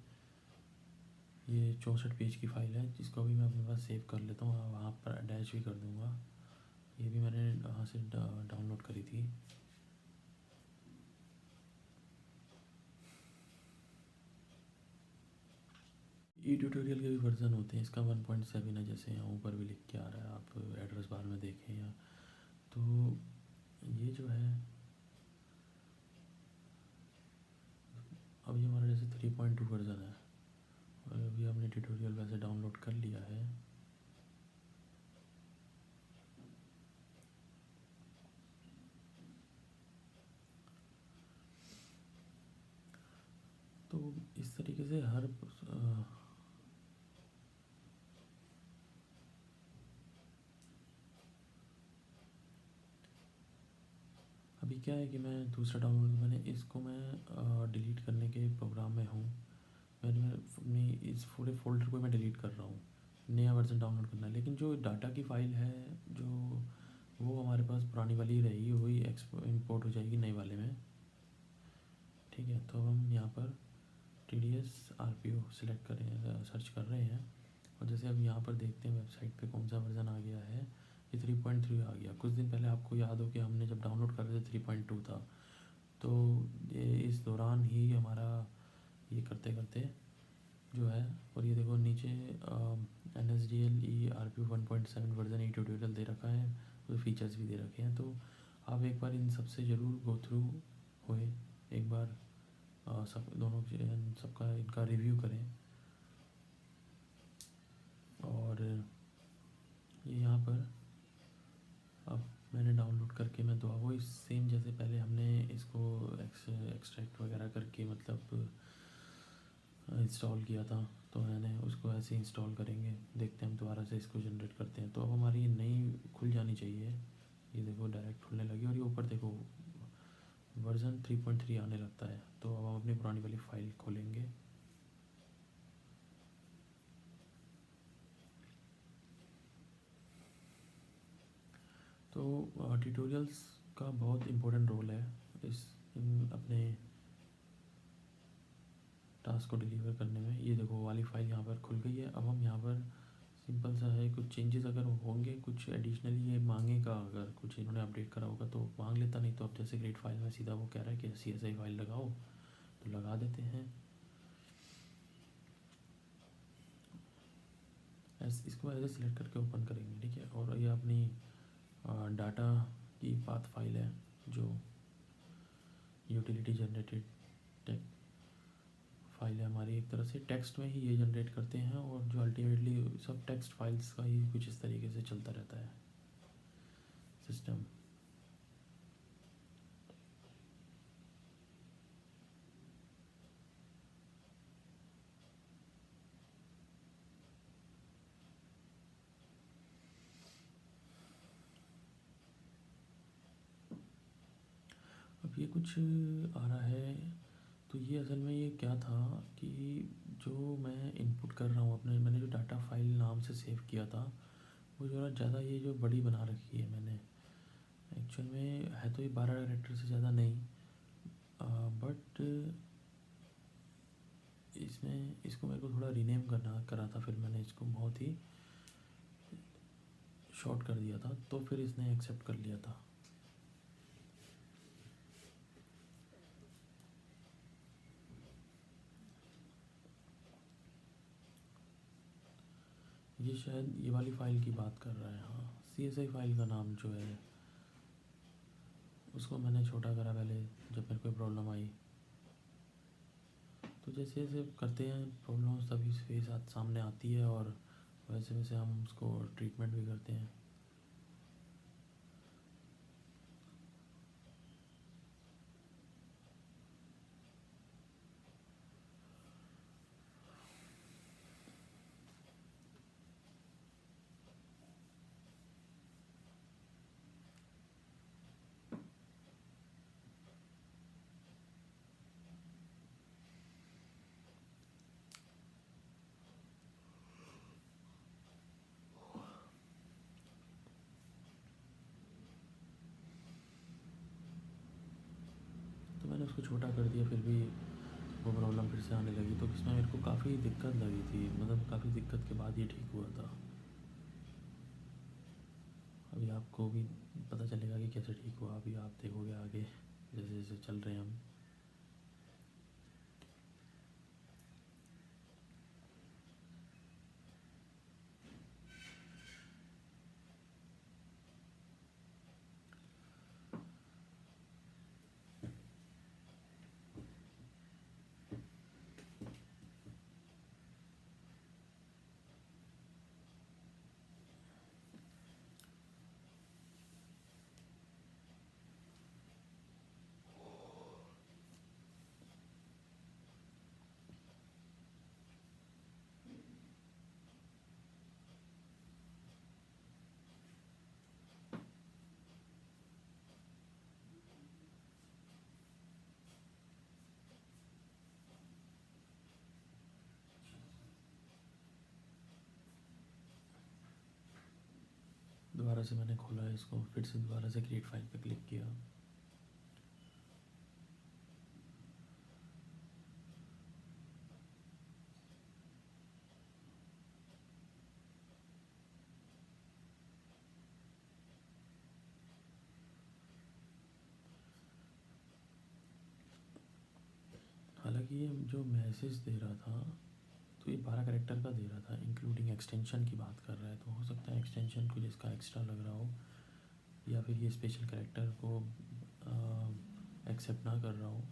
ये 64 पेज की फ़ाइल है जिसको भी मैं अपने पास सेव कर लेता हूँ, वहाँ पर अटैच भी कर दूँगा। ये भी मैंने वहाँ से डाउनलोड करी थी। ई ट्यूटोरियल के भी वर्जन होते हैं, इसका 1.7 है जैसे यहाँ ऊपर भी लिख के आ रहा है, आप एड्रेस बार में देखें या। तो ये जो है अभी हमारा जैसे 3.2 वर्जन है, और अभी हमने ट्यूटोरियल वैसे डाउनलोड कर लिया है। तो इस तरीके से हर अभी क्या है कि मैं दूसरा डाउनलोड मैंने इसको मैं डिलीट करने के प्रोग्राम में हूँ। मैंने अपनी इस पूरे फोल्डर को मैं डिलीट कर रहा हूँ, नया वर्जन डाउनलोड करना है। लेकिन जो डाटा की फ़ाइल है जो वो हमारे पास पुरानी वाली ही रहेगी, वही इंपोर्ट हो जाएगी नए वाले में। ठीक है, तो हम यहाँ पर TDS RPO सिलेक्ट करें, सर्च कर रहे हैं। और जैसे अब यहाँ पर देखते हैं वेबसाइट पे कौन सा वर्ज़न आ गया है, ये 3.3 आ गया। कुछ दिन पहले आपको याद हो कि हमने जब डाउनलोड कर रहे थे 3.2 था। तो ये इस दौरान ही हमारा ये करते करते जो है, और ये देखो नीचे NSDL ERPO 1.7 वर्जन ई ट्यूटोरियल दे रखा है, तो फीचर्स भी दे रखे हैं। तो आप एक बार इन सब से ज़रूर गो थ्रू होए, एक बार सब दोनों सबका इनका रिव्यू करें। और ये यहाँ पर अब मैंने डाउनलोड करके मैं दो वो इस सेम जैसे पहले हमने इसको एक्सट्रैक्ट वगैरह करके मतलब इंस्टॉल किया था, तो मैंने उसको ऐसे इंस्टॉल करेंगे। देखते हैं हम दोबारा से इसको जनरेट करते हैं। तो अब हमारी ये नई खुल जानी चाहिए। ये देखो डायरेक्ट खुलने लगी, और ये ऊपर देखो वर्जन 3.3 आने लगता है। तो अब हम अपनी पुरानी वाली फ़ाइल खोलेंगे। तो ट्यूटोरियल्स का बहुत इम्पोर्टेंट रोल है इस अपने टास्क को डिलीवर करने में। ये देखो वाली फ़ाइल यहाँ पर खुल गई है। अब हम यहाँ पर सिंपल सा है, कुछ चेंजेस अगर होंगे, कुछ एडिशनली ये मांगेगा, अगर कुछ इन्होंने अपडेट करा होगा तो मांग लेता, नहीं तो अब जैसे क्रिएट फाइल में सीधा वो कह रहा है कि CSI फाइल लगाओ, तो लगा देते हैं। इसको ऐसे सिलेक्ट करके ओपन करेंगे, ठीक है। और ये अपनी डाटा की पाथ फाइल है जो यूटिलिटी जनरेटेड टेक्स्ट फाइल है हमारी, एक तरह से टेक्स्ट में ही ये जनरेट करते हैं, और जो अल्टीमेटली सब टेक्स्ट फाइल्स का ही कुछ इस तरीके से चलता रहता है सिस्टम। अब ये कुछ आ रहा है तो ये असल में ये क्या था कि जो मैं इनपुट कर रहा हूँ अपने, मैंने जो डाटा फाइल नाम से सेव किया था, वो ज़रा ज़्यादा ये जो बड़ी बना रखी है मैंने। एक्चुअल में है तो ये 12 कैरेक्टर से ज़्यादा नहीं, बट इसमें इसको मेरे को थोड़ा रीनेम करना करा था, फिर मैंने इसको बहुत ही शॉर्ट कर दिया था, तो फिर इसने एक्सेप्ट कर लिया था। ये शायद ये वाली फ़ाइल की बात कर रहा है, हाँ। CSI फाइल का नाम जो है उसको मैंने छोटा करा पहले जब मेरे को प्रॉब्लम आई। तो जैसे जैसे करते हैं प्रॉब्लम तभी फेस सामने आती है, और वैसे वैसे हम उसको ट्रीटमेंट भी करते हैं। तो मैंने उसको छोटा कर दिया, फिर भी वो प्रॉब्लम फिर से आने लगी, तो इसमें मेरे को काफ़ी दिक्कत लगी थी, मतलब काफ़ी दिक्कत के बाद ये ठीक हुआ था। अभी आपको भी पता चलेगा कि कैसे ठीक हुआ, अभी आप देखोगे आगे जैसे जैसे चल रहे हैं हम। दोबारा से मैंने खोला है इसको, फिर से दोबारा से क्रिएट फाइल पे क्लिक किया। हालांकि ये जो मैसेज दे रहा था तो ये 12 कैरेक्टर का दे रहा था, इंक्लूडिंग एक्सटेंशन की बात कर रहा है, तो हो सकता है एक्सटेंशन को जिसका एक्स्ट्रा लग रहा हो, या फिर ये स्पेशल कैरेक्टर को एक्सेप्ट ना कर रहा हो।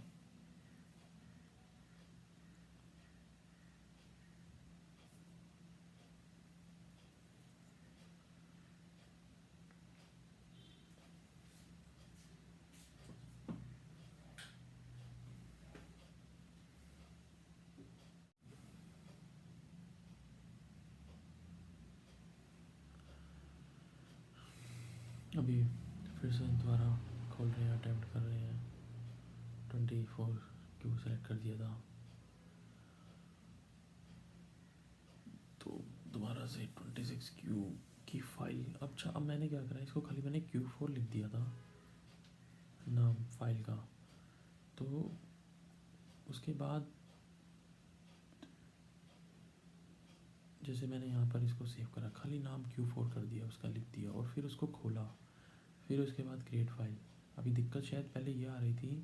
अभी फिर से दोबारा खोल रहे हैं, अटैम्प्ट कर रहे हैं। 24 क्यू सेलेक्ट कर दिया था, तो दोबारा से 26 क्यू की फाइल। अच्छा, अब मैंने क्या करा, इसको खाली मैंने Q4 लिख दिया था नाम फाइल का, तो उसके बाद जैसे मैंने यहाँ पर इसको सेव करा, खाली नाम Q4 कर दिया, उसका लिख दिया, और फिर उसको खोला, फिर उसके बाद क्रिएट फाइल। अभी दिक्कत शायद पहले ये आ रही थी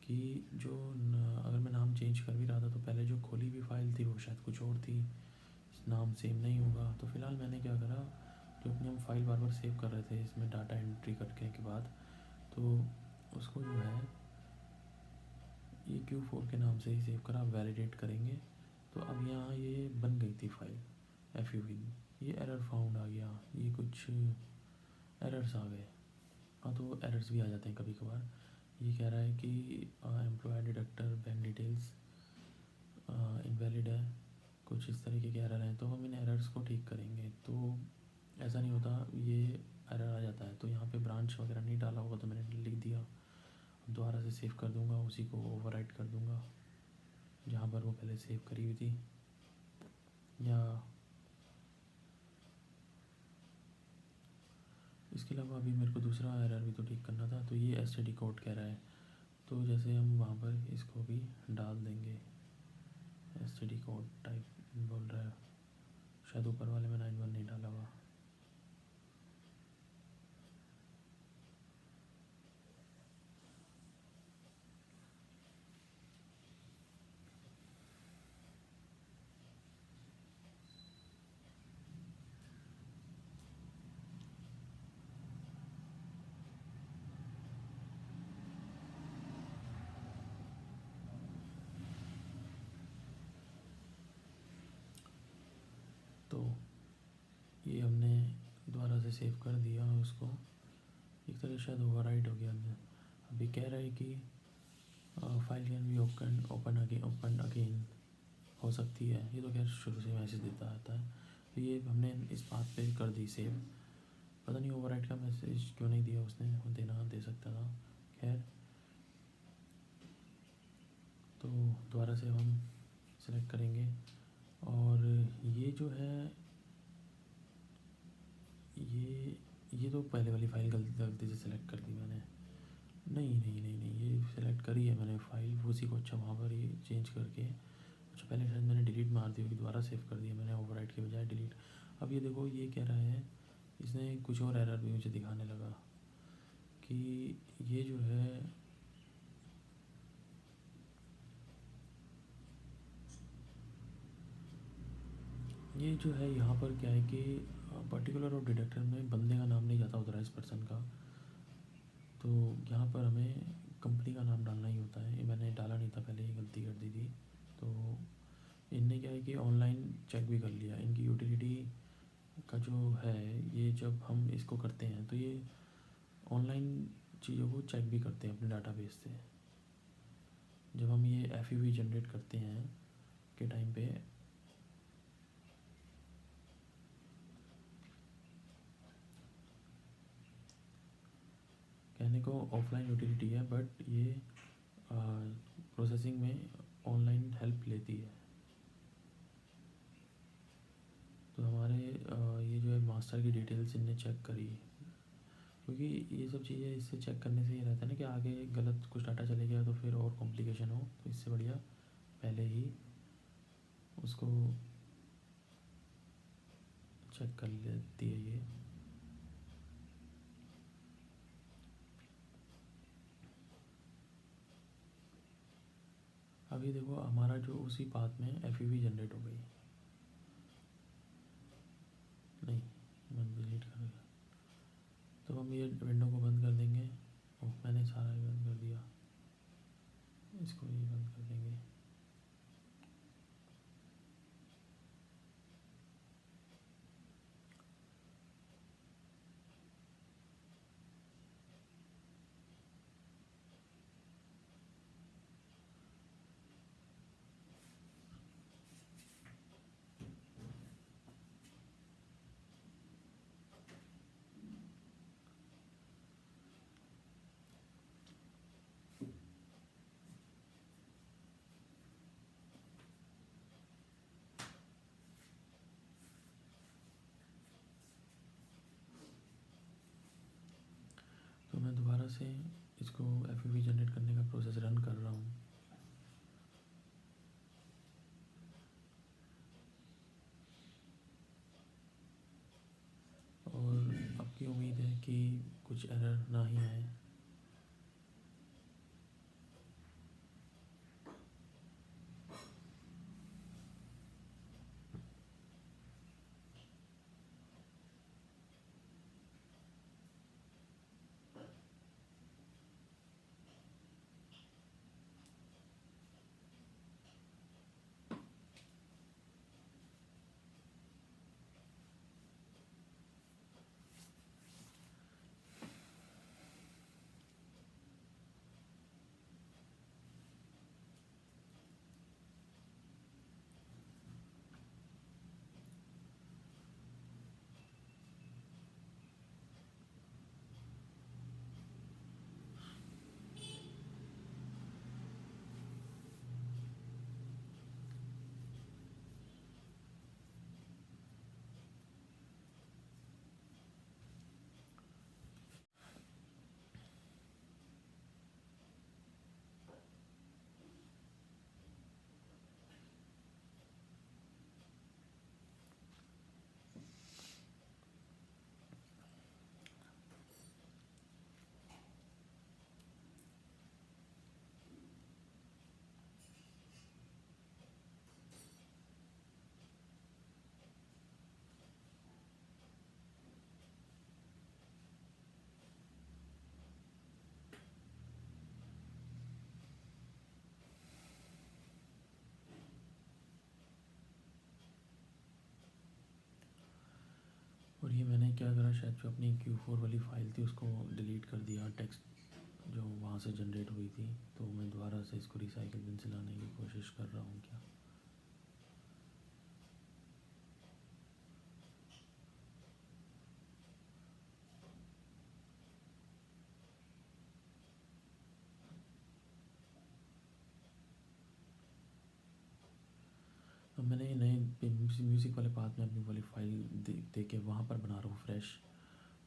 कि अगर मैं नाम चेंज कर भी रहा था तो पहले जो खोली हुई फाइल थी वो शायद कुछ और थी, नाम सेम नहीं होगा। तो फ़िलहाल मैंने क्या करा, जो अपनी हम फाइल बार बार सेव कर रहे थे इसमें डाटा एंट्री करने के बाद, तो उसको जो है ये Q4 के नाम से ही सेव करा। वैलिडेट करेंगे तो अब यहाँ ये बन गई थी फाइल FUV। ये एरर फाउंड आ गया, ये कुछ एरर्स आ गए। हाँ, तो एरर्स भी आ जाते हैं कभी कभार। ये कह रहा है कि employ deductor bank details invalid है, कुछ इस तरीके के एरर हैं, तो हम इन एरर्स को ठीक करेंगे। तो ऐसा नहीं होता, ये एरर आ जाता है, तो यहाँ पे ब्रांच वगैरह नहीं डाला होगा तो मैंने लिख दिया। दोबारा से सेव कर दूंगा, उसी को ओवरराइट कर दूंगा जहाँ पर वो पहले सेव करी हुई थी। या इसके अलावा अभी मेरे को दूसरा एरर भी तो ठीक करना था। तो ये एसटीडी कोड कह रहा है, तो जैसे हम वहाँ पर इसको भी डाल देंगे। एसटीडी कोड टाइप बोल रहा है, शायद ऊपर वाले में 91 नहीं डाला हुआ। तो ये हमने दोबारा से सेव कर दिया उसको, एक तरह शायद ओवरराइट हो गया हमने। अभी कह रहा है कि file can be open again हो सकती है। ये तो खैर शुरू से मैसेज देता आता है। तो ये हमने इस बात पे कर दी सेव। पता नहीं ओवरराइट का मैसेज क्यों नहीं दिया उसने, दे सकता था। खैर, तो दोबारा से हम सेलेक्ट करेंगे और ये जो है ये तो पहले वाली फ़ाइल गलती से सेलेक्ट कर दी मैंने। नहीं, ये सेलेक्ट करी है मैंने फ़ाइल उसी को। अच्छा, वहाँ पर ये चेंज करके, अच्छा पहले शायद मैंने डिलीट मार दी होगी, दोबारा सेव कर दिया मैंने ओवरराइट के बजाय डिलीट। अब ये देखो, ये कह रहा है, इसने कुछ और एरर भी मुझे दिखाने लगा कि ये जो है यहाँ पर क्या है कि पर्टिकुलर और डिडक्टर में बंदे का नाम नहीं जाता, ऑथराइज पर्सन का। तो यहाँ पर हमें कंपनी का नाम डालना ही होता है। ये मैंने डाला नहीं था पहले, ही गलती कर दी थी। तो इनने क्या है कि ऑनलाइन चेक भी कर लिया। इनकी यूटिलिटी का जो है, ये जब हम इसको करते हैं तो ये ऑनलाइन चीज़ों को चेक भी करते हैं अपने डाटाबेस से। जब हम ये एफईवी जनरेट करते हैं के टाइम पे, कहने को ऑफलाइन यूटिलिटी है, बट ये प्रोसेसिंग में ऑनलाइन हेल्प लेती है। तो हमारे ये जो है मास्टर की डिटेल्स इनने चेक करी, क्योंकि ये सब चीज़ें इससे चेक करने से ये रहता है ना कि आगे गलत कुछ डाटा चले गया तो फिर और कॉम्प्लिकेशन हो। तो इससे बढ़िया पहले ही उसको चेक कर लेती है ये। अभी देखो, हमारा जो उसी पाथ में एफईवी जनरेट हो गई। नहीं, मैं डिलीट कर दिया। तो हम ये विंडो को बंद कर देंगे। मैंने सारा ही बंद कर दिया, इसको ये बंद कर देंगे। तो मैं दोबारा से इसको एफईवी जनरेट करने का प्रोसेस रन कर रहा हूँ। और आपकी उम्मीद है कि कुछ एरर ना ही आए। ये मैंने क्या करा, शायद जो अपनी Q4 वाली फ़ाइल थी उसको डिलीट कर दिया, टेक्स्ट जो वहाँ से जनरेट हुई थी। तो मैं दोबारा से इसको रिसाइकिल बिन से लाने की कोशिश कर रहा हूँ क्या। अब मैंने नए म्यूज़िक वाले पाथ में अपनी वाली फ़ाइल दे के वहाँ पर बना रहा हूँ फ्रेश,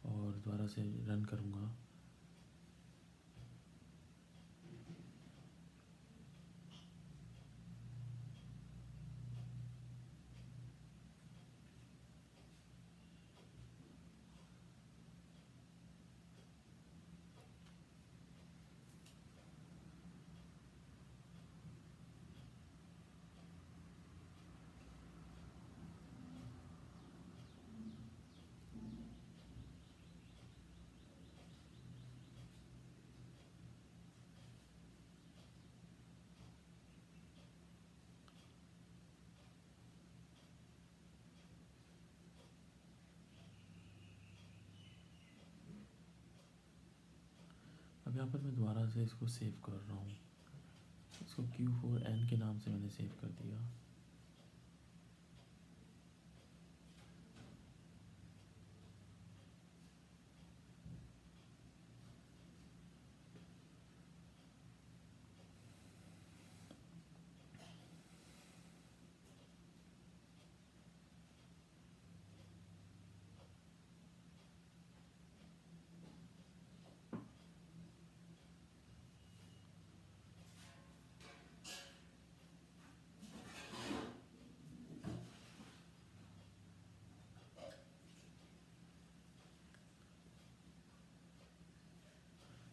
और दोबारा से रन करूँगा। अब यहाँ पर मैं दोबारा से इसको सेव कर रहा हूँ, इसको Q4N के नाम से मैंने सेव कर दिया।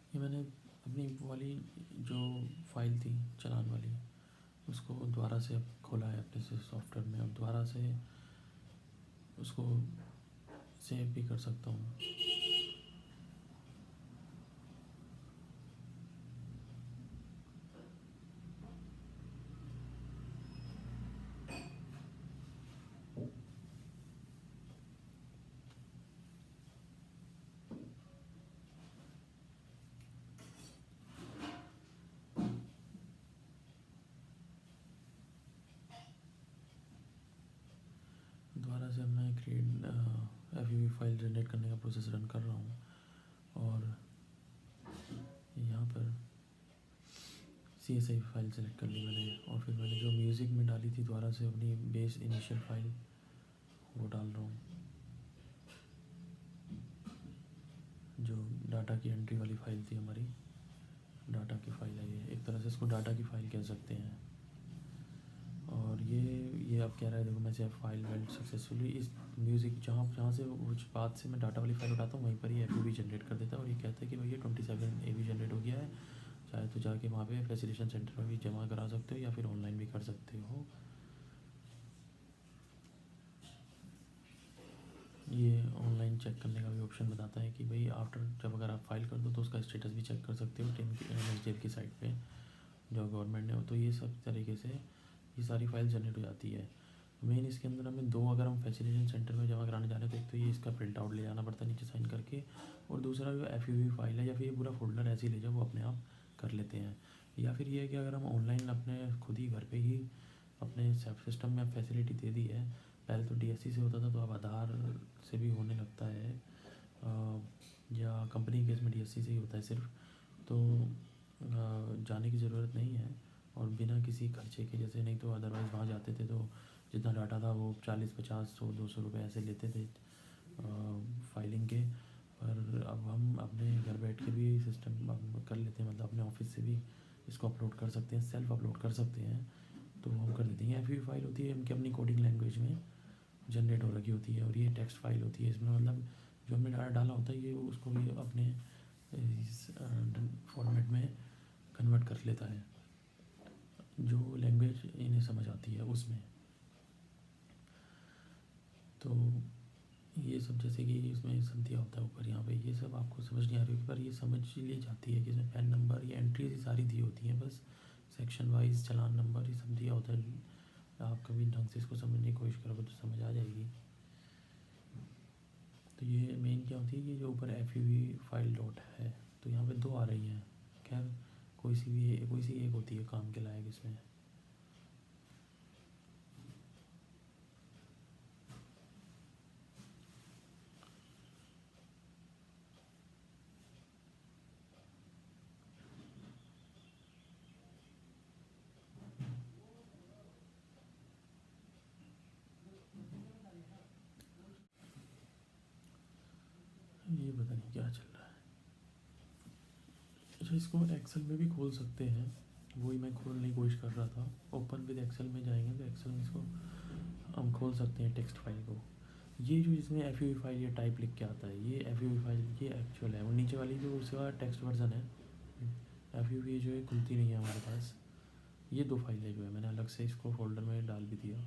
ये मैंने अपनी वो वाली जो फ़ाइल थी चलान वाली, उसको दोबारा से अब खोला है अपने से सॉफ्टवेयर में। अब दोबारा से उसको सेव भी कर सकता हूँ। दोबारा से अब मैं क्रिएट FUV फाइल जनरेट करने का प्रोसेस रन कर रहा हूँ, और यहाँ पर CSI फाइल सेलेक्ट कर ली मैंने, और फिर मैंने जो म्यूज़िक में डाली थी दोबारा से अपनी बेस इनिशियल फाइल वो डाल रहा हूँ, जो डाटा की एंट्री वाली फ़ाइल थी हमारी। डाटा की फ़ाइल है ये, एक तरह से इसको डाटा की फ़ाइल कह सकते हैं। और ये अब कह रहा है, देखो मैं सेव फाइल वेल्ड सक्सेसफुली। इस म्यूज़िक जहाँ जहाँ से उस बात से मैं डाटा वाली फ़ाइल उठाता हूँ वहीं पर ही FUV जनरेट कर देता है, और ये कहता है कि भैया 27 AV जनरेट हो गया है, चाहे तो जाके वहाँ पे फैसिलिटेशन सेंटर में भी जमा करा सकते हो या फिर ऑनलाइन भी कर सकते हो। ये ऑनलाइन चेक करने का भी ऑप्शन बताता है कि भाई आफ्टर जब अगर आप फाइल कर दो तो उसका स्टेटस भी चेक कर सकते हो NSDL की साइट पे जो गवर्नमेंट ने हो। तो ये सब तरीके से ये सारी फाइल जनरेट हो जाती है। मेन इसके अंदर हमें दो, अगर हम फैसिलिटेशन सेंटर में जमा कराने जा रहे हैं तो एक तो ये इसका प्रिंट आउट ले जाना पड़ता है नीचे साइन करके, और दूसरा जो FUV फाइल है या फिर ये पूरा फोल्डर ऐसे ही ले जाओ वो अपने आप कर लेते हैं। या फिर ये है कि अगर हम ऑनलाइन अपने खुद ही घर पे ही अपने सेल्फ सिस्टम में फैसिलिटी दे दी है, पहले तो DSC से होता था तो अब आधार से भी होने लगता है, या कंपनी केस में DSC से ही होता है सिर्फ। तो जाने की ज़रूरत नहीं है, और बिना किसी खर्चे के, जैसे नहीं तो अदरवाइज़ वहाँ जाते थे तो जितना डाटा था वो 40, 50, 100, 200 रुपये ऐसे लेते थे फाइलिंग के। पर अब हम अपने घर बैठ के भी सिस्टम कर लेते हैं, मतलब अपने ऑफिस से भी इसको अपलोड कर सकते हैं, सेल्फ अपलोड कर सकते हैं। तो हम कर देते हैं। FUV फाइल होती है इनकी अपनी कोडिंग लैंग्वेज में जनरेट हो रखी होती है, और ये टेक्स्ट फाइल होती है। इसमें मतलब जो हमने डाटा डाला होता है ये उसको ये अपने इस फॉर्मेट में कन्वर्ट कर लेता है, जो लैंग्वेज इन्हें समझ आती है उसमें। तो ये सब जैसे कि इसमें सब दिया होता है ऊपर यहाँ पे, ये सब आपको समझ नहीं आ रही होगी पर ये समझ ली जाती है कि इसमें पैन नंबर, ये एंट्रीज ही सारी दी होती हैं, बस सेक्शन वाइज चलान नंबर ये सब दिया होता है। आप कभी ढंग से इसको समझने की कोशिश करोगे तो समझ आ जाएगी। तो ये मेन क्या होती है कि जो ऊपर एफ फाइल डॉट है, तो यहाँ पे दो आ रही हैं। खैर कोई सी एक होती है काम के लायक इसमें। ये पता नहीं क्या चल रहा है। अच्छा, इसको एक्सेल में भी खोल सकते हैं, वही मैं खोलने की कोशिश कर रहा था। ओपन विद एक्सेल में जाएंगे तो एक्सेल में इसको हम खोल सकते हैं टेक्स्ट फाइल को। ये जो इसमें एफ फाइल ये टाइप लिख के आता है, ये एफ फाइल ये एक्चुअल है, और नीचे वाली जो उसका टेक्स्ट वर्जन है एफ ये जो है खुलती नहीं है हमारे पास। ये दो फाइलें जो है मैंने अलग से इसको फोल्डर में डाल भी दिया।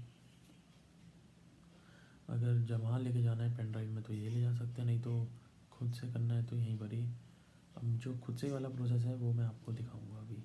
अगर जहाँ लेके जाना है पेन ड्राइव में तो ये ले जा सकते हैं, नहीं तो खुद से करना है तो यहीं पर ही। अब जो खुद से वाला प्रोसेस है वो मैं आपको दिखाऊंगा अभी।